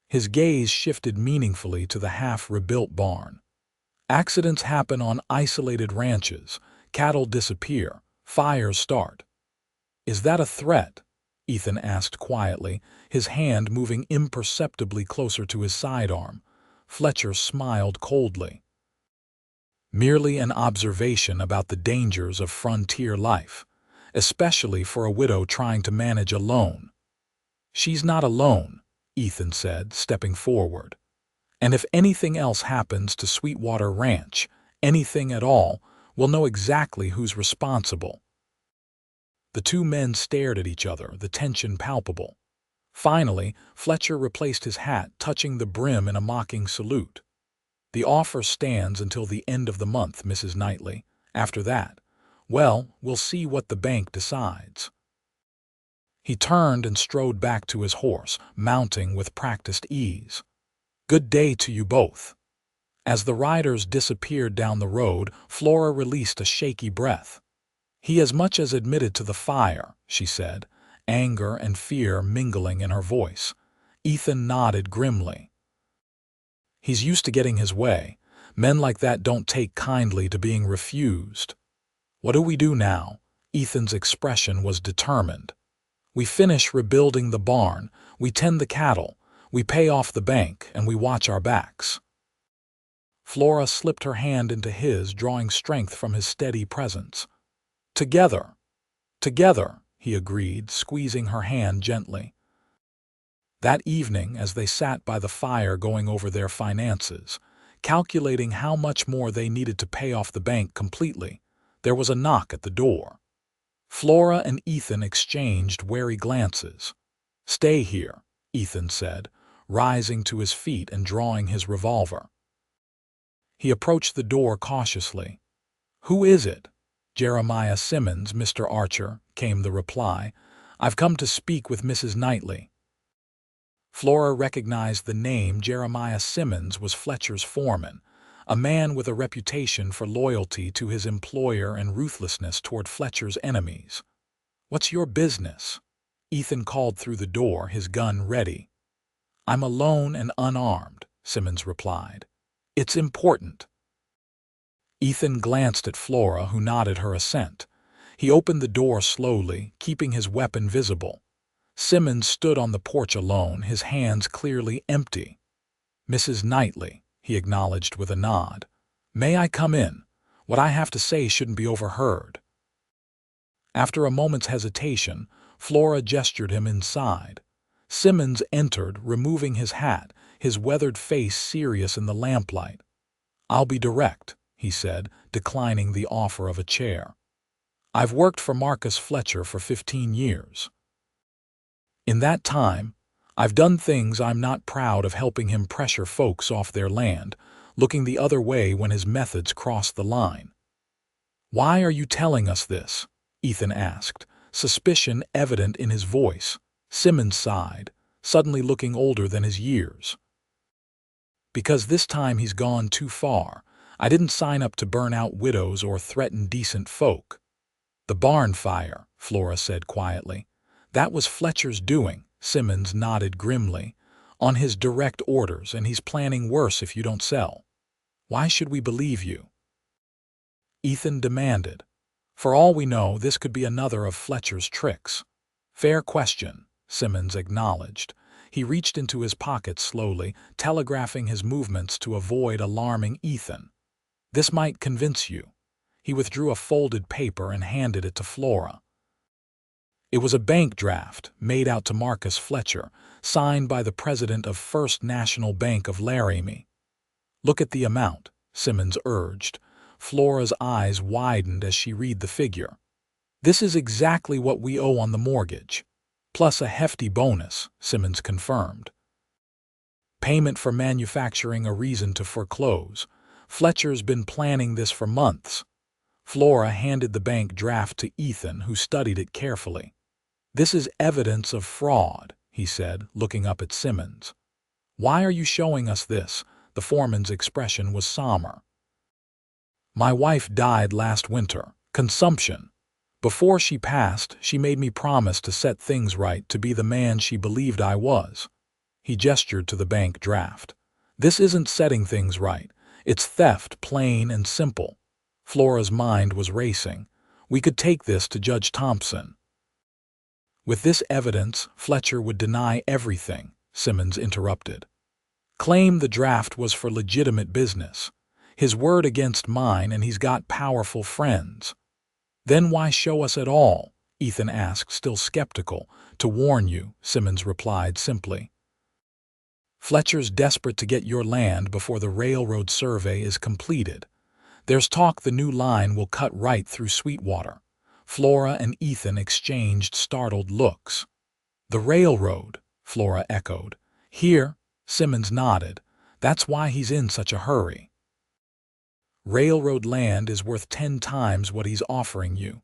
His gaze shifted meaningfully to the half-rebuilt barn. "Accidents happen on isolated ranches. Cattle disappear. Fires start." "Is that a threat?" Ethan asked quietly, his hand moving imperceptibly closer to his sidearm. Fletcher smiled coldly. "Merely an observation about the dangers of frontier life, especially for a widow trying to manage a loan." "She's not alone," Ethan said, stepping forward. "And if anything else happens to Sweetwater Ranch, anything at all, we'll know exactly who's responsible." The two men stared at each other, the tension palpable. Finally, Fletcher replaced his hat, touching the brim in a mocking salute. "The offer stands until the end of the month, Mrs. Knightley. After that, well, we'll see what the bank decides." He turned and strode back to his horse, mounting with practiced ease. "Good day to you both." As the riders disappeared down the road, Flora released a shaky breath. "He as much as admitted to the fire," she said, anger and fear mingling in her voice. Ethan nodded grimly. "He's used to getting his way. Men like that don't take kindly to being refused." "What do we do now?" Ethan's expression was determined. "We finish rebuilding the barn, we tend the cattle, we pay off the bank, and we watch our backs." Flora slipped her hand into his, drawing strength from his steady presence. "Together, together," he agreed, squeezing her hand gently. That evening, as they sat by the fire going over their finances, calculating how much more they needed to pay off the bank completely, there was a knock at the door. Flora and Ethan exchanged wary glances. "Stay here," Ethan said, rising to his feet and drawing his revolver. He approached the door cautiously. "Who is it?" "Jeremiah Simmons, Mr. Archer," came the reply. "I've come to speak with Mrs. Knightley." Flora recognized the name. Jeremiah Simmons was Fletcher's foreman, a man with a reputation for loyalty to his employer and ruthlessness toward Fletcher's enemies. "What's your business?" Ethan called through the door, his gun ready. "I'm alone and unarmed," Simmons replied. "It's important." Ethan glanced at Flora, who nodded her assent. He opened the door slowly, keeping his weapon visible. Simmons stood on the porch alone, his hands clearly empty. "Mrs. Knightley," he acknowledged with a nod. "May I come in? What I have to say shouldn't be overheard." After a moment's hesitation, Flora gestured him inside. Simmons entered, removing his hat, his weathered face serious in the lamplight. "I'll be direct," he said, declining the offer of a chair. "I've worked for Marcus Fletcher for 15 years. In that time, I've done things I'm not proud of, helping him pressure folks off their land, looking the other way when his methods crossed the line." "Why are you telling us this?" Ethan asked, suspicion evident in his voice. Simmons sighed, suddenly looking older than his years. "Because this time he's gone too far. I didn't sign up to burn out widows or threaten decent folk." "The barn fire," Flora said quietly. "That was Fletcher's doing," Simmons nodded grimly. "On his direct orders, and he's planning worse if you don't sell." "Why should we believe you?" Ethan demanded. "For all we know, this could be another of Fletcher's tricks." "Fair question," Simmons acknowledged. He reached into his pocket slowly, telegraphing his movements to avoid alarming Ethan. "This might convince you." He withdrew a folded paper and handed it to Flora. It was a bank draft made out to Marcus Fletcher, signed by the president of First National Bank of Laramie. "Look at the amount," Simmons urged. Flora's eyes widened as she read the figure. "This is exactly what we owe on the mortgage. Plus a hefty bonus," Simmons confirmed. "Payment for manufacturing a reason to foreclose. Fletcher's been planning this for months." Flora handed the bank draft to Ethan, who studied it carefully. "This is evidence of fraud," he said, looking up at Simmons. "Why are you showing us this?" The foreman's expression was somber. "My wife died last winter. Consumption. Before she passed, she made me promise to set things right, to be the man she believed I was." He gestured to the bank draft. "This isn't setting things right. It's theft, plain and simple." Flora's mind was racing. "We could take this to Judge Thompson." "With this evidence, Fletcher would deny everything," Simmons interrupted. "Claim the draft was for legitimate business. His word against mine, and he's got powerful friends." "Then why show us at all?" Ethan asked, still skeptical. "To warn you," Simmons replied simply. "Fletcher's desperate to get your land before the railroad survey is completed. There's talk the new line will cut right through Sweetwater." Flora and Ethan exchanged startled looks. "The railroad," Flora echoed. "Here," Simmons nodded. "That's why he's in such a hurry. Railroad land is worth 10 times what he's offering you."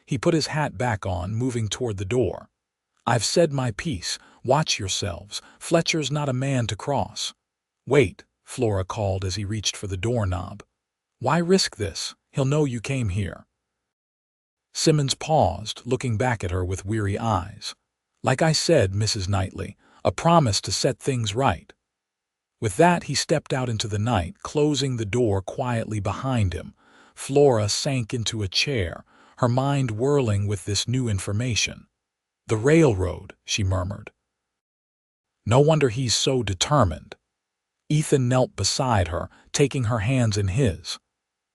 He put his hat back on, moving toward the door. "I've said my piece. Watch yourselves. Fletcher's not a man to cross." "Wait," Flora called as he reached for the doorknob. "Why risk this? He'll know you came here." Simmons paused, looking back at her with weary eyes. "Like I said, Mrs. Knightley, a promise to set things right." With that, he stepped out into the night, closing the door quietly behind him. Flora sank into a chair, her mind whirling with this new information. "The railroad," she murmured. "No wonder he's so determined." Ethan knelt beside her, taking her hands in his.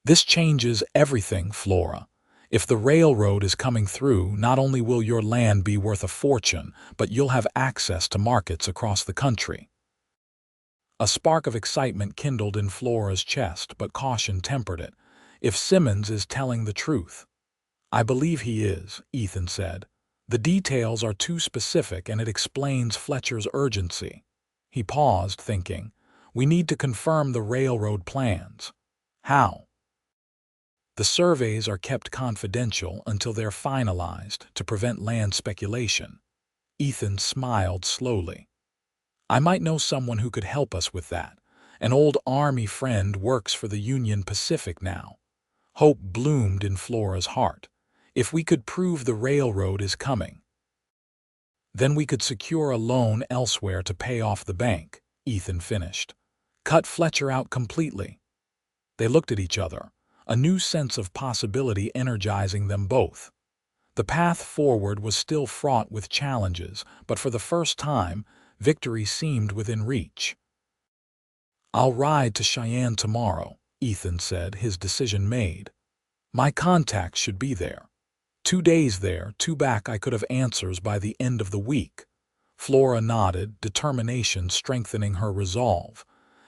"This changes everything, Flora. If the railroad is coming through, not only will your land be worth a fortune, but you'll have access to markets across the country." A spark of excitement kindled in Flora's chest, but caution tempered it. "If Simmons is telling the truth." I believe he is, Ethan said. The details are too specific and it explains Fletcher's urgency. He paused, thinking, we need to confirm the railroad plans. How? The surveys are kept confidential until they're finalized to prevent land speculation. Ethan smiled slowly. I might know someone who could help us with that. An old Army friend works for the Union Pacific now. Hope bloomed in Flora's heart. If we could prove the railroad is coming, then we could secure a loan elsewhere to pay off the bank, Ethan finished. Cut Fletcher out completely. They looked at each other, a new sense of possibility energizing them both. The path forward was still fraught with challenges, but for the first time, victory seemed within reach. I'll ride to Cheyenne tomorrow, Ethan said, his decision made. My contacts should be there. 2 days there, 2 back. I could have answers by the end of the week. Flora nodded, determination strengthening her resolve.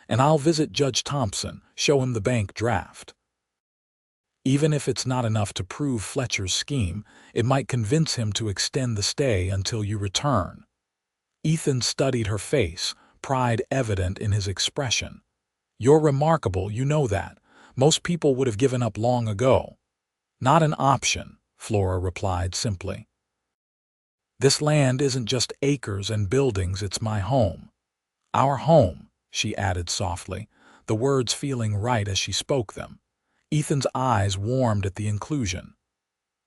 And I'll visit Judge Thompson, show him the bank draft. Even if it's not enough to prove Fletcher's scheme, it might convince him to extend the stay until you return. Ethan studied her face, pride evident in his expression. You're remarkable, you know that. Most people would have given up long ago. Not an option, Flora replied simply. This land isn't just acres and buildings, it's my home. Our home, she added softly, the words feeling right as she spoke them. Ethan's eyes warmed at the inclusion.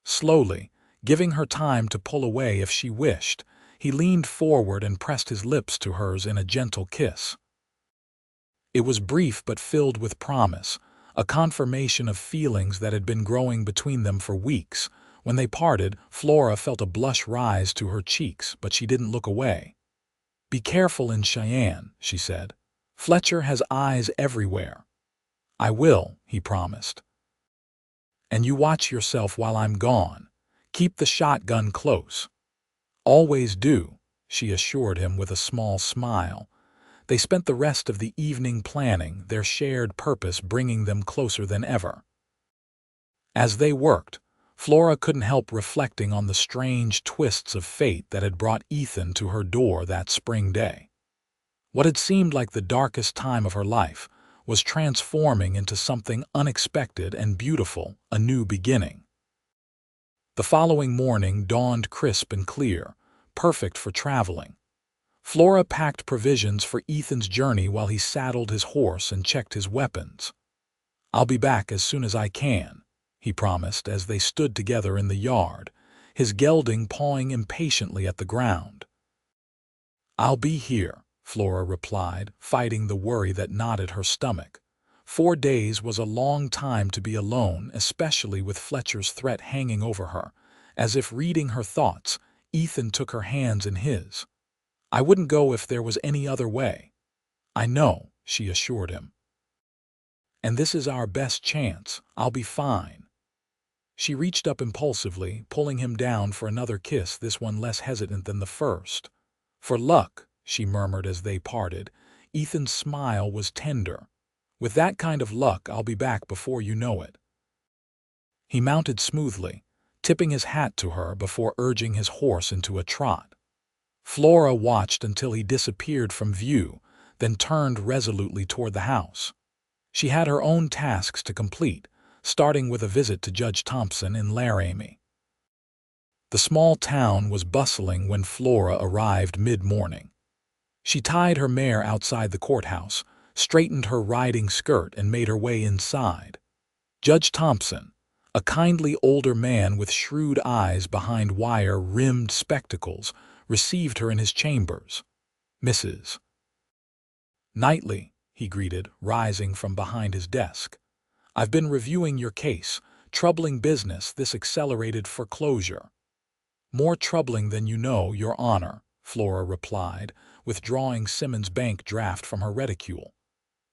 Slowly, giving her time to pull away if she wished, he leaned forward and pressed his lips to hers in a gentle kiss. It was brief but filled with promise, a confirmation of feelings that had been growing between them for weeks. When they parted, Flora felt a blush rise to her cheeks, but she didn't look away. Be careful in Cheyenne, she said. Fletcher has eyes everywhere. I will, he promised. And you watch yourself while I'm gone. Keep the shotgun close. Always do, she assured him with a small smile. They spent the rest of the evening planning, their shared purpose bringing them closer than ever. As they worked, Flora couldn't help reflecting on the strange twists of fate that had brought Ethan to her door that spring day. What had seemed like the darkest time of her life was transforming into something unexpected and beautiful, a new beginning. The following morning dawned crisp and clear, perfect for traveling. Flora packed provisions for Ethan's journey while he saddled his horse and checked his weapons. I'll be back as soon as I can, he promised as they stood together in the yard, his gelding pawing impatiently at the ground. I'll be here, Flora replied, fighting the worry that knotted her stomach. 4 days was a long time to be alone, especially with Fletcher's threat hanging over her. As if reading her thoughts, Ethan took her hands in his. I wouldn't go if there was any other way. I know, she assured him. And this is our best chance. I'll be fine. She reached up impulsively, pulling him down for another kiss, this one less hesitant than the first. For luck, she murmured as they parted. Ethan's smile was tender. With that kind of luck, I'll be back before you know it. He mounted smoothly, tipping his hat to her before urging his horse into a trot. Flora watched until he disappeared from view, then turned resolutely toward the house. She had her own tasks to complete, starting with a visit to Judge Thompson in Laramie. The small town was bustling when Flora arrived mid-morning. She tied her mare outside the courthouse, straightened her riding skirt, and made her way inside. Judge Thompson, a kindly older man with shrewd eyes behind wire-rimmed spectacles, received her in his chambers. Mrs. Knightley, he greeted, rising from behind his desk. I've been reviewing your case. Troubling business, this accelerated foreclosure. More troubling than you know, Your Honor, Flora replied, withdrawing Simmons' bank draft from her reticule.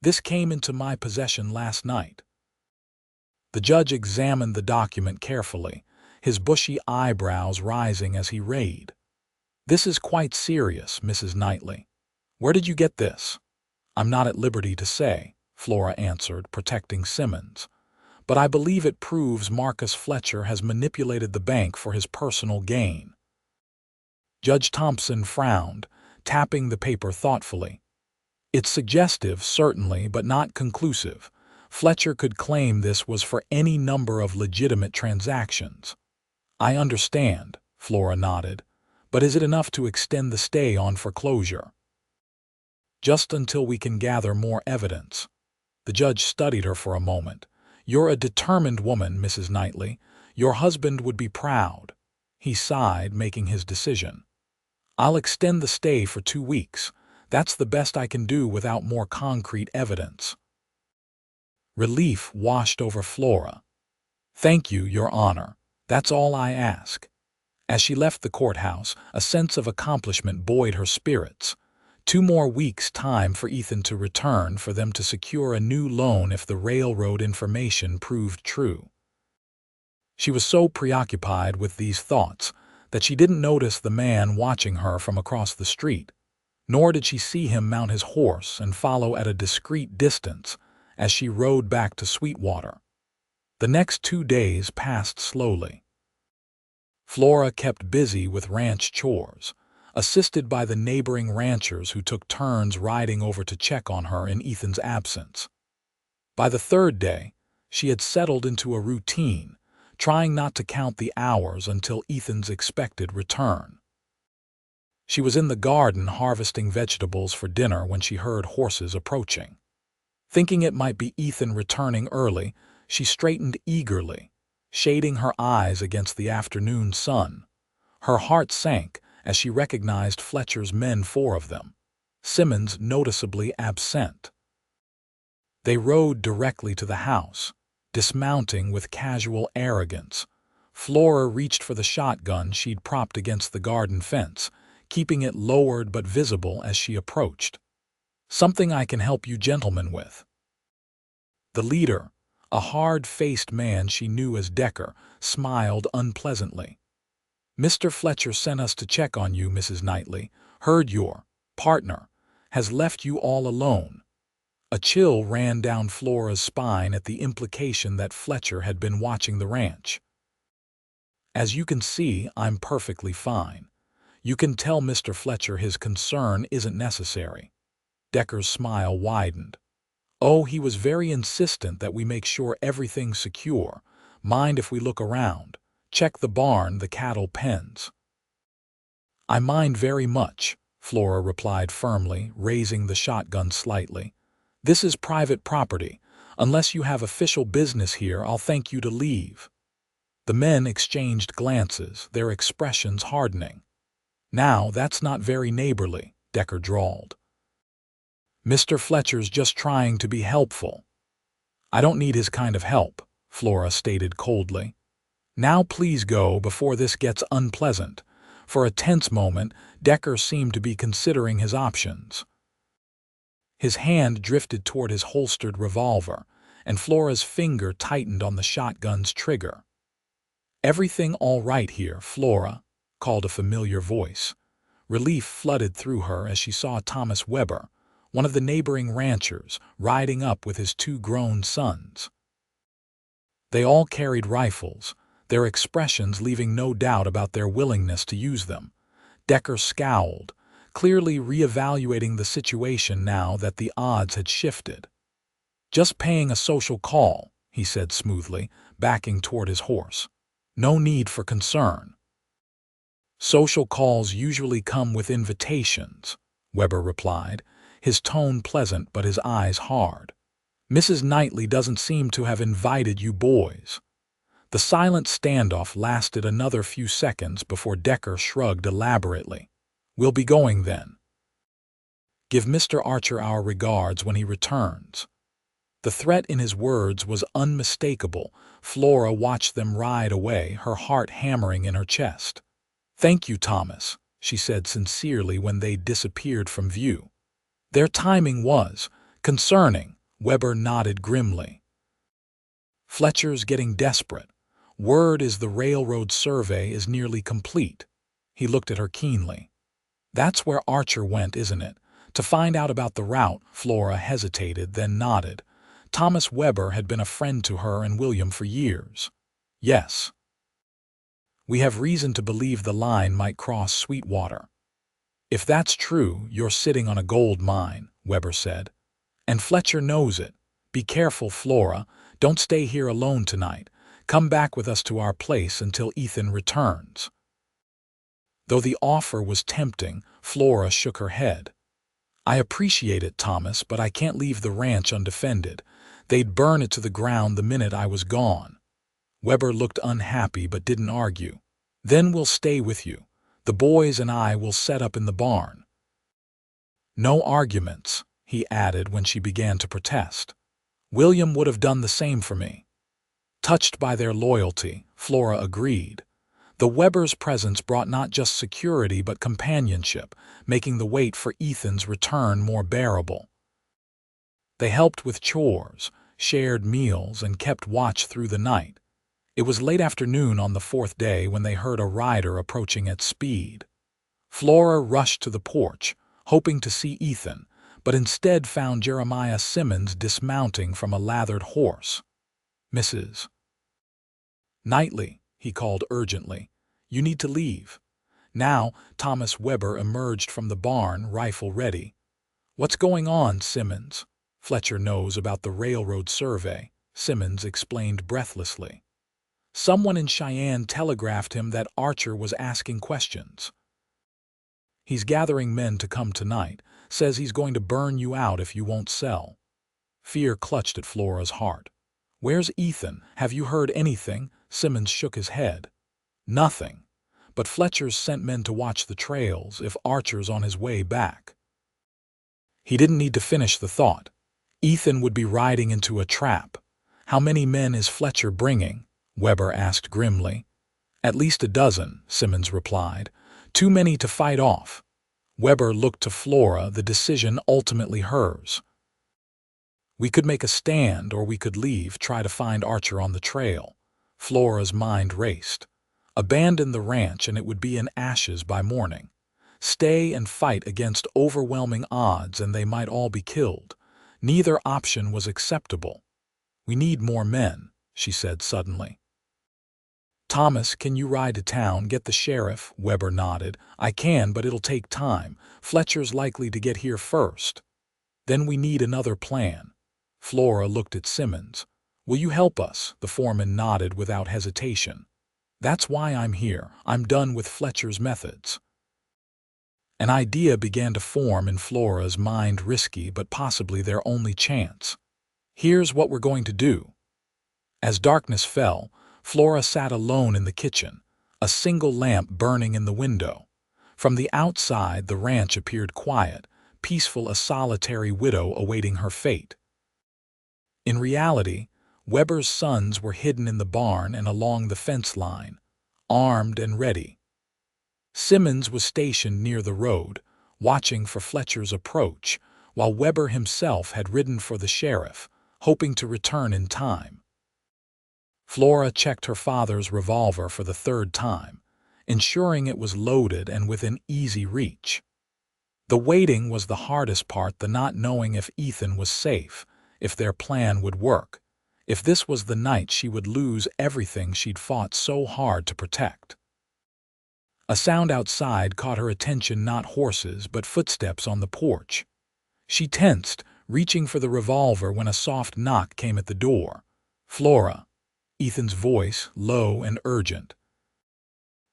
This came into my possession last night. The judge examined the document carefully, his bushy eyebrows rising as he read. This is quite serious, Mrs. Knightley. Where did you get this? I'm not at liberty to say, Flora answered, protecting Simmons. but I believe it proves Marcus Fletcher has manipulated the bank for his personal gain." Judge Thompson frowned, tapping the paper thoughtfully. "It's suggestive, certainly, but not conclusive. Fletcher could claim this was for any number of legitimate transactions." "I understand," Flora nodded, "but is it enough to extend the stay on foreclosure?" "Just until we can gather more evidence." The judge studied her for a moment. "You're a determined woman, Mrs. Knightley. Your husband would be proud." He sighed, making his decision. "I'll extend the stay for 2 weeks. That's the best I can do without more concrete evidence." Relief washed over Flora. "Thank you, Your Honor. That's all I ask." As she left the courthouse, a sense of accomplishment buoyed her spirits. 2 more weeks' time for Ethan to return, for them to secure a new loan if the railroad information proved true. She was so preoccupied with these thoughts that she didn't notice the man watching her from across the street, nor did she see him mount his horse and follow at a discreet distance as she rode back to Sweetwater. The next 2 days passed slowly. Flora kept busy with ranch chores, assisted by the neighboring ranchers who took turns riding over to check on her in Ethan's absence. By the 3rd day, she had settled into a routine, trying not to count the hours until Ethan's expected return. She was in the garden harvesting vegetables for dinner when she heard horses approaching. Thinking it might be Ethan returning early, she straightened eagerly, shading her eyes against the afternoon sun. Her heart sank as she recognized Fletcher's men, 4 of them, Simmons noticeably absent. They rode directly to the house, dismounting with casual arrogance. Flora reached for the shotgun she'd propped against the garden fence, keeping it lowered but visible as she approached. "Something I can help you gentlemen with." The leader, a hard-faced man she knew as Decker, smiled unpleasantly. "Mr. Fletcher sent us to check on you, Mrs. Knightley. Heard your partner has left you all alone." A chill ran down Flora's spine at the implication that Fletcher had been watching the ranch. "As you can see, I'm perfectly fine. You can tell Mr. Fletcher his concern isn't necessary." Decker's smile widened. "Oh, he was very insistent that we make sure everything's secure. Mind if we look around? Check the barn, the cattle pens." "I mind very much," Flora replied firmly, raising the shotgun slightly. "This is private property. Unless you have official business here, I'll thank you to leave." The men exchanged glances, their expressions hardening. "Now, that's not very neighborly," Decker drawled. "Mr. Fletcher's just trying to be helpful." "I don't need his kind of help," Flora stated coldly. "Now please go before this gets unpleasant." For a tense moment, Decker seemed to be considering his options. His hand drifted toward his holstered revolver, and Flora's finger tightened on the shotgun's trigger. "Everything all right here, Flora?" called a familiar voice. Relief flooded through her as she saw Thomas Weber, one of the neighboring ranchers, riding up with his 2 grown sons. They all carried rifles, their expressions leaving no doubt about their willingness to use them. Decker scowled, clearly reevaluating the situation now that the odds had shifted. "Just paying a social call," he said smoothly, backing toward his horse. "No need for concern." "Social calls usually come with invitations," Weber replied, his tone pleasant but his eyes hard. "Mrs. Knightley doesn't seem to have invited you boys." The silent standoff lasted another few seconds before Decker shrugged elaborately. "We'll be going then. Give Mr. Archer our regards when he returns." The threat in his words was unmistakable. Flora watched them ride away, her heart hammering in her chest. "Thank you, Thomas," she said sincerely when they disappeared from view. Their timing was concerning. Weber nodded grimly. "Fletcher's getting desperate. Word is the railroad survey is nearly complete." He looked at her keenly. "That's where Archer went, isn't it? To find out about the route?" Flora hesitated, then nodded. Thomas Weber had been a friend to her and William for years. Yes. We have reason to believe the line might cross Sweetwater. If that's true, you're sitting on a gold mine, Weber said. And Fletcher knows it. Be careful, Flora. Don't stay here alone tonight. Come back with us to our place until Ethan returns. Though the offer was tempting, Flora shook her head. I appreciate it, Thomas, but I can't leave the ranch undefended. They'd burn it to the ground the minute I was gone. Weber looked unhappy but didn't argue. Then we'll stay with you. The boys and I will set up in the barn. No arguments, he added when she began to protest. William would have done the same for me. Touched by their loyalty, Flora agreed. The Webers' presence brought not just security but companionship, making the wait for Ethan's return more bearable. They helped with chores, shared meals, and kept watch through the night. It was late afternoon on the fourth day when they heard a rider approaching at speed. Flora rushed to the porch, hoping to see Ethan, but instead found Jeremiah Simmons dismounting from a lathered horse. Mrs. Knightley, he called urgently. You need to leave. Now, Thomas Weber emerged from the barn, rifle ready. What's going on, Simmons? Fletcher knows about the railroad survey, Simmons explained breathlessly. Someone in Cheyenne telegraphed him that Archer was asking questions. He's gathering men to come tonight, says he's going to burn you out if you won't sell. Fear clutched at Flora's heart. Where's Ethan? Have you heard anything? Simmons shook his head. Nothing. But Fletcher's sent men to watch the trails if Archer's on his way back. He didn't need to finish the thought. Ethan would be riding into a trap. How many men is Fletcher bringing? Weber asked grimly. At least a dozen, Simmons replied. Too many to fight off. Weber looked to Flora, the decision ultimately hers. We could make a stand or we could leave, try to find Archer on the trail. Flora's mind raced. Abandon the ranch and it would be in ashes by morning. Stay and fight against overwhelming odds and they might all be killed. Neither option was acceptable. We need more men, she said suddenly. Thomas, can you ride to town, get the sheriff? Weber nodded. I can, but it'll take time. Fletcher's likely to get here first. Then we need another plan. Flora looked at Simmons. Will you help us? The foreman nodded without hesitation. That's why I'm here. I'm done with Fletcher's methods. An idea began to form in Flora's mind, risky but possibly their only chance. Here's what we're going to do. As darkness fell, Flora sat alone in the kitchen, a single lamp burning in the window. From the outside, the ranch appeared quiet, peaceful, a solitary widow awaiting her fate. In reality, Weber's sons were hidden in the barn and along the fence line, armed and ready. Simmons was stationed near the road, watching for Fletcher's approach, while Weber himself had ridden for the sheriff, hoping to return in time. Flora checked her father's revolver for the third time, ensuring it was loaded and within easy reach. The waiting was the hardest part, the not knowing if Ethan was safe, if their plan would work. If this was the night she would lose everything she'd fought so hard to protect. A sound outside caught her attention, not horses, but footsteps on the porch. She tensed, reaching for the revolver when a soft knock came at the door. Flora. Ethan's voice, low and urgent.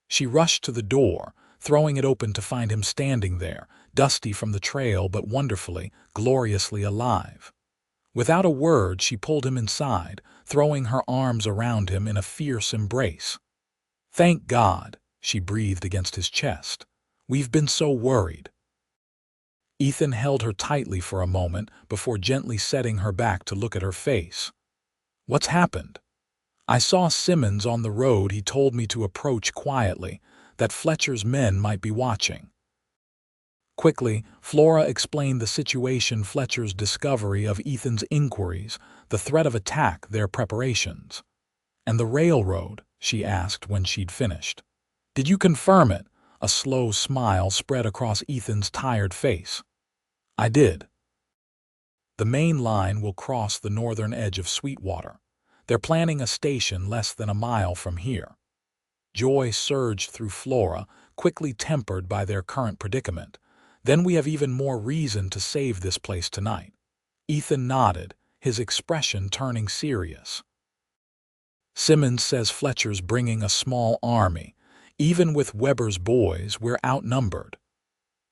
She rushed to the door, throwing it open to find him standing there, dusty from the trail but wonderfully, gloriously alive. Without a word, she pulled him inside, throwing her arms around him in a fierce embrace. Thank God, she breathed against his chest. We've been so worried. Ethan held her tightly for a moment before gently setting her back to look at her face. What's happened? I saw Simmons on the road. He told me to approach quietly, that Fletcher's men might be watching. Quickly, Flora explained the situation, Fletcher's discovery of Ethan's inquiries, the threat of attack, their preparations. And the railroad, she asked when she'd finished. Did you confirm it? A slow smile spread across Ethan's tired face. I did. The main line will cross the northern edge of Sweetwater. They're planning a station less than a mile from here. Joy surged through Flora, quickly tempered by their current predicament. Then we have even more reason to save this place tonight. Ethan nodded, his expression turning serious. Simmons says Fletcher's bringing a small army. Even with Weber's boys, we're outnumbered.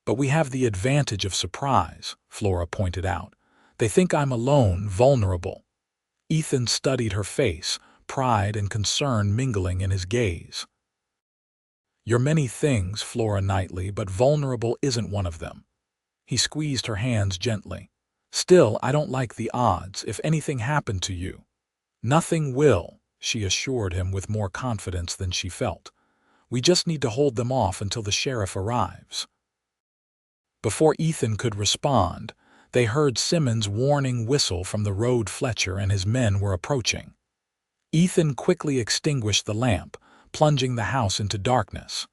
But we have the advantage of surprise, Flora pointed out. They think I'm alone, vulnerable. Ethan studied her face, pride and concern mingling in his gaze. You're many things, Flora Knightley, but vulnerable isn't one of them. He squeezed her hands gently. Still, I don't like the odds if anything happened to you. Nothing will, she assured him with more confidence than she felt. We just need to hold them off until the sheriff arrives. Before Ethan could respond, they heard Simmons' warning whistle from the road. Fletcher and his men were approaching. Ethan quickly extinguished the lamp, plunging the house into darkness.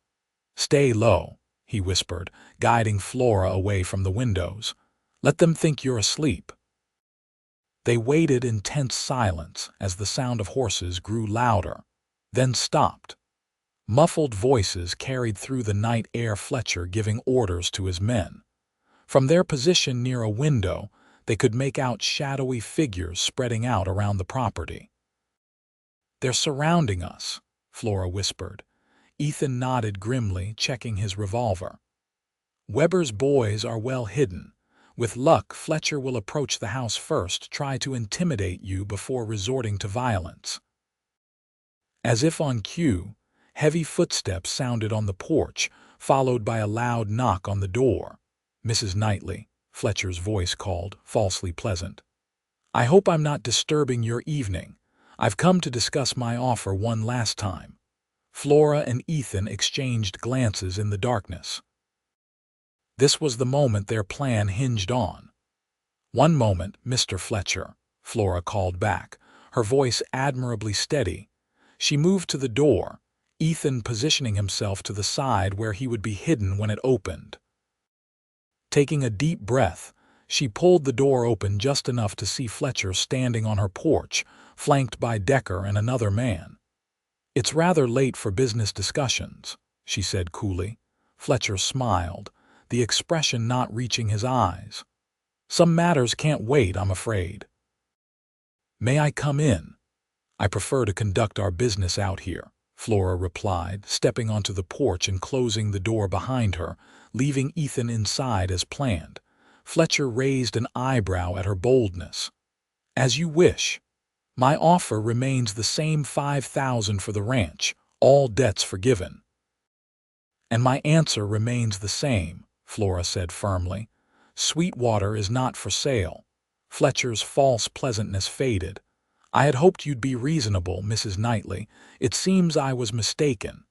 Stay low, he whispered, guiding Flora away from the windows. Let them think you're asleep. They waited in tense silence as the sound of horses grew louder, then stopped. Muffled voices carried through the night air, Fletcher giving orders to his men. From their position near a window, they could make out shadowy figures spreading out around the property. They're surrounding us, Flora whispered. Ethan nodded grimly, checking his revolver. Weber's boys are well hidden. With luck, Fletcher will approach the house first, try to intimidate you before resorting to violence. As if on cue, heavy footsteps sounded on the porch, followed by a loud knock on the door. Mrs. Knightley, Fletcher's voice called, falsely pleasant. I hope I'm not disturbing your evening. I've come to discuss my offer one last time. Flora and Ethan exchanged glances in the darkness. This was the moment their plan hinged on. One moment, Mr. Fletcher, Flora called back, her voice admirably steady. She moved to the door, Ethan positioning himself to the side where he would be hidden when it opened. Taking a deep breath, she pulled the door open just enough to see Fletcher standing on her porch, flanked by Decker and another man. It's rather late for business discussions, she said coolly. Fletcher smiled, the expression not reaching his eyes. Some matters can't wait, I'm afraid. May I come in? I prefer to conduct our business out here, Flora replied, stepping onto the porch and closing the door behind her, leaving Ethan inside as planned. Fletcher raised an eyebrow at her boldness. As you wish. My offer remains the same, $5,000 for the ranch, all debts forgiven. And my answer remains the same, Flora said firmly. Sweetwater is not for sale. Fletcher's false pleasantness faded. I had hoped you'd be reasonable, Mrs. Knightley. It seems I was mistaken.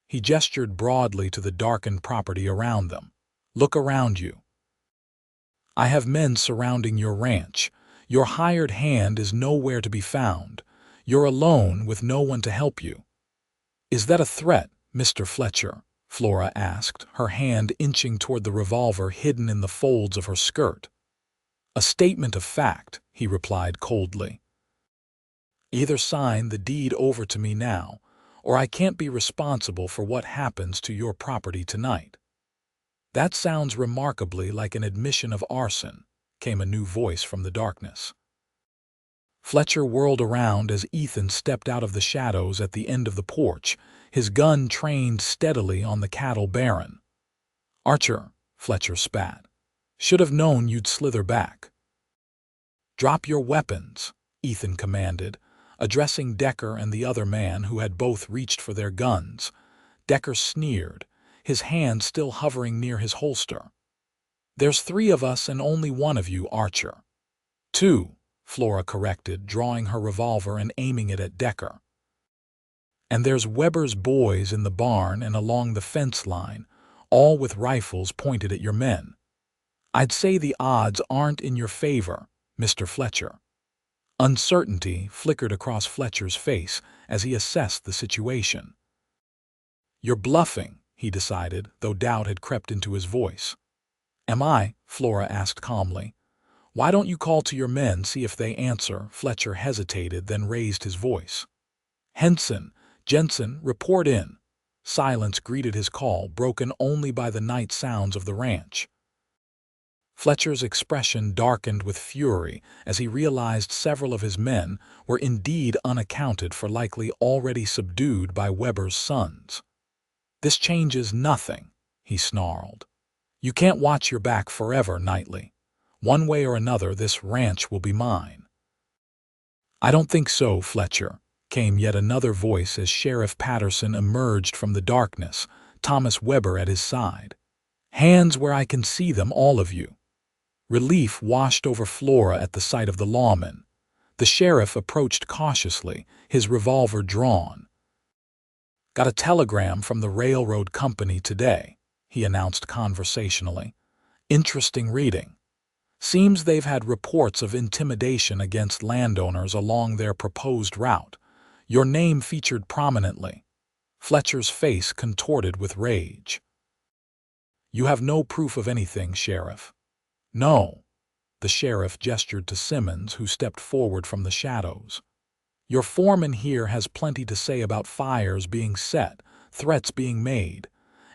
He gestured broadly to the darkened property around them. Look around you. I have men surrounding your ranch. Your hired hand is nowhere to be found. You're alone with no one to help you. Is that a threat, Mr. Fletcher? Flora asked, her hand inching toward the revolver hidden in the folds of her skirt. A statement of fact, he replied coldly. Either sign the deed over to me now, or I can't be responsible for what happens to your property tonight. That sounds remarkably like an admission of arson, came a new voice from the darkness. Fletcher whirled around as Ethan stepped out of the shadows at the end of the porch, his gun trained steadily on the cattle baron. Archer, Fletcher spat. Should have known you'd slither back. Drop your weapons, Ethan commanded, addressing Decker and the other man who had both reached for their guns. Decker sneered, his hand still hovering near his holster. There's 3 of us and only one of you, Archer. 2, Flora corrected, drawing her revolver and aiming it at Decker. And there's Weber's boys in the barn and along the fence line, all with rifles pointed at your men. I'd say the odds aren't in your favor, Mr. Fletcher. Uncertainty flickered across Fletcher's face as he assessed the situation. You're bluffing, he decided, though doubt had crept into his voice. Am I? Flora asked calmly. Why don't you call to your men, see if they answer? Fletcher hesitated, then raised his voice. Henson, Jensen, report in. Silence greeted his call, broken only by the night sounds of the ranch. Fletcher's expression darkened with fury as he realized several of his men were indeed unaccounted for, likely already subdued by Weber's sons. This changes nothing, he snarled. You can't watch your back forever, Knightley. One way or another, this ranch will be mine. I don't think so, Fletcher, came yet another voice as Sheriff Patterson emerged from the darkness, Thomas Weber at his side. Hands where I can see them, all of you. Relief washed over Flora at the sight of the lawman. The sheriff approached cautiously, his revolver drawn. Got a telegram from the railroad company today, he announced conversationally. Interesting reading. Seems they've had reports of intimidation against landowners along their proposed route. Your name featured prominently. Fletcher's face contorted with rage. You have no proof of anything, Sheriff. No. The sheriff gestured to Simmons, who stepped forward from the shadows. Your foreman here has plenty to say about fires being set, threats being made,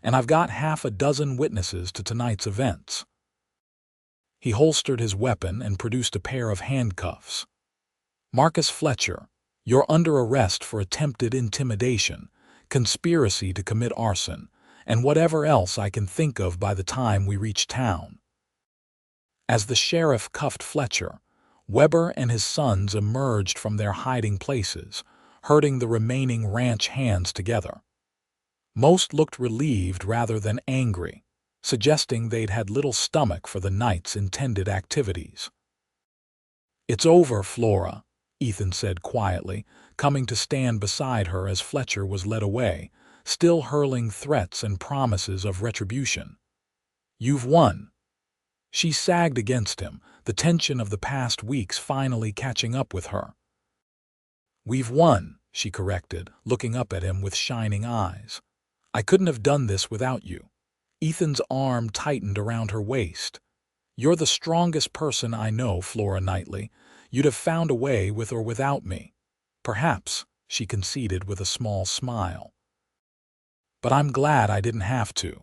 and I've got half a dozen witnesses to tonight's events. He holstered his weapon and produced a pair of handcuffs. Marcus Fletcher, you're under arrest for attempted intimidation, conspiracy to commit arson, and whatever else I can think of by the time we reach town. As the sheriff cuffed Fletcher, Weber and his sons emerged from their hiding places, herding the remaining ranch hands together. Most looked relieved rather than angry, suggesting they'd had little stomach for the night's intended activities. It's over, Flora, Ethan said quietly, coming to stand beside her as Fletcher was led away, still hurling threats and promises of retribution. You've won. She sagged against him, the tension of the past weeks finally catching up with her. We've won, she corrected, looking up at him with shining eyes. I couldn't have done this without you. Ethan's arm tightened around her waist. You're the strongest person I know, Flora Knightley. You'd have found a way with or without me. Perhaps, she conceded with a small smile. But I'm glad I didn't have to.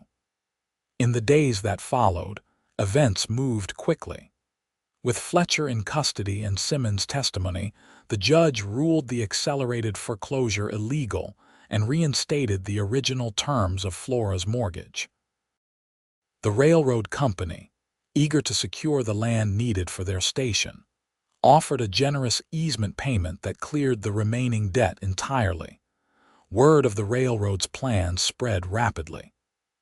In the days that followed, events moved quickly. With Fletcher in custody and Simmons' testimony, the judge ruled the accelerated foreclosure illegal and reinstated the original terms of Flora's mortgage. The railroad company, eager to secure the land needed for their station, offered a generous easement payment that cleared the remaining debt entirely. Word of the railroad's plans spread rapidly,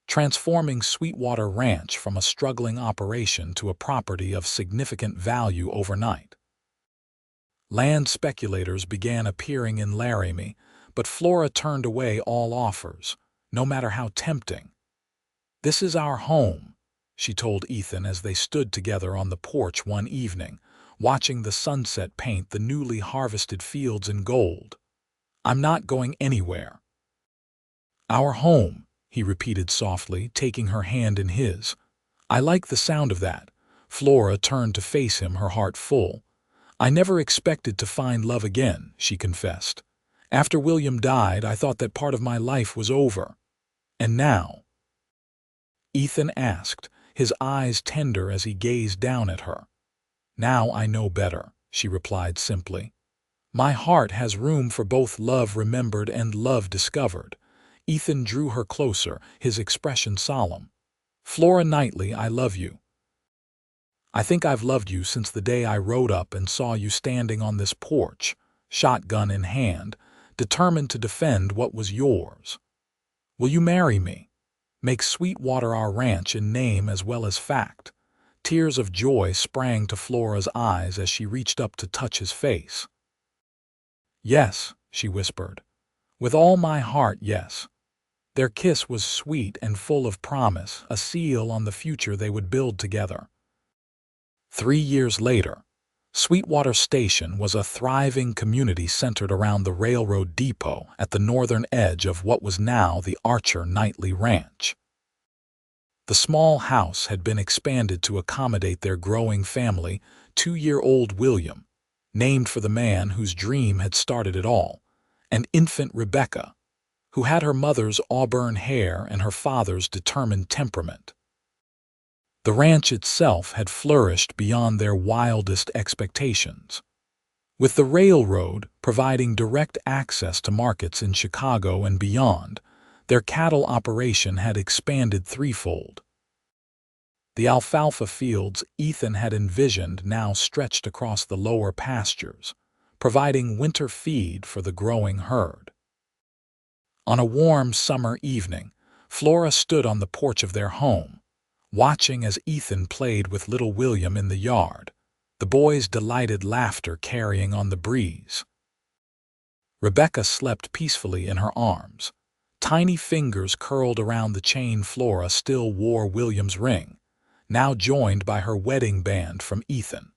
transforming Sweetwater Ranch from a struggling operation to a property of significant value overnight. Land speculators began appearing in Laramie, but Flora turned away all offers, no matter how tempting. This is our home, she told Ethan as they stood together on the porch one evening, watching the sunset paint the newly harvested fields in gold. I'm not going anywhere. Our home, he repeated softly, taking her hand in his. I like the sound of that. Flora turned to face him, her heart full. I never expected to find love again, she confessed. After William died, I thought that part of my life was over. And now? Ethan asked, his eyes tender as he gazed down at her. Now I know better, she replied simply. My heart has room for both love remembered and love discovered. Ethan drew her closer, his expression solemn. Flora Knightley, I love you. I think I've loved you since the day I rode up and saw you standing on this porch, shotgun in hand, determined to defend what was yours. Will you marry me? Make Sweetwater our ranch in name as well as fact. Tears of joy sprang to Flora's eyes as she reached up to touch his face. Yes, she whispered. With all my heart, yes. Their kiss was sweet and full of promise, a seal on the future they would build together. 3 years later, Sweetwater Station was a thriving community centered around the railroad depot at the northern edge of what was now the Archer Knightley Ranch. The small house had been expanded to accommodate their growing family 2-year-old William, named for the man whose dream had started it all, and infant Rebecca, who had her mother's auburn hair and her father's determined temperament. The ranch itself had flourished beyond their wildest expectations, with the railroad providing direct access to markets in Chicago and beyond. Their cattle operation had expanded threefold. The alfalfa fields Ethan had envisioned now stretched across the lower pastures, providing winter feed for the growing herd. On a warm summer evening, Flora stood on the porch of their home, watching as Ethan played with little William in the yard, the boy's delighted laughter carrying on the breeze. Rebecca slept peacefully in her arms, tiny fingers curled around the chain Flora still wore William's ring, now joined by her wedding band from Ethan.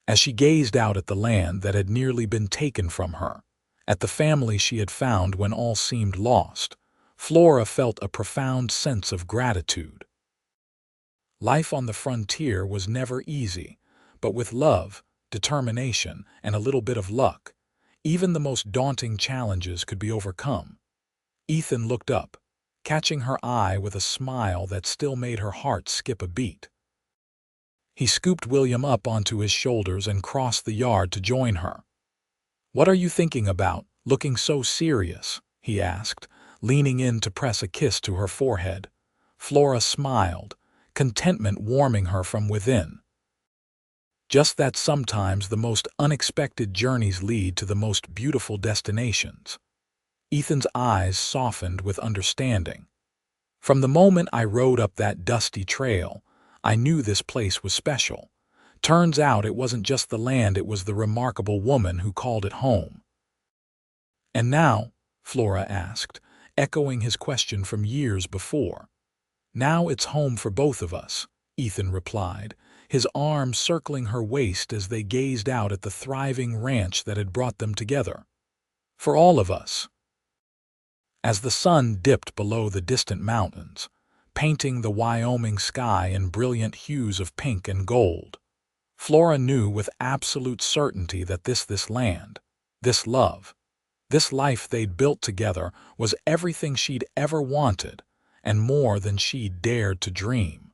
As she gazed out at the land that had nearly been taken from her, at the family she had found when all seemed lost, Flora felt a profound sense of gratitude. Life on the frontier was never easy, but with love, determination, and a little bit of luck, even the most daunting challenges could be overcome. Ethan looked up, catching her eye with a smile that still made her heart skip a beat. He scooped William up onto his shoulders and crossed the yard to join her. "What are you thinking about, looking so serious?" he asked, leaning in to press a kiss to her forehead. Flora smiled, contentment warming her from within. Just that sometimes the most unexpected journeys lead to the most beautiful destinations. Ethan's eyes softened with understanding. "From the moment I rode up that dusty trail, I knew this place was special. Turns out it wasn't just the land, it was the remarkable woman who called it home." "And now?" Flora asked, echoing his question from years before. "Now it's home for both of us," Ethan replied, his arm circling her waist as they gazed out at the thriving ranch that had brought them together. "For all of us." As the sun dipped below the distant mountains, painting the Wyoming sky in brilliant hues of pink and gold, Flora knew with absolute certainty that this land, this love, this life they'd built together was everything she'd ever wanted and more than she'd dared to dream.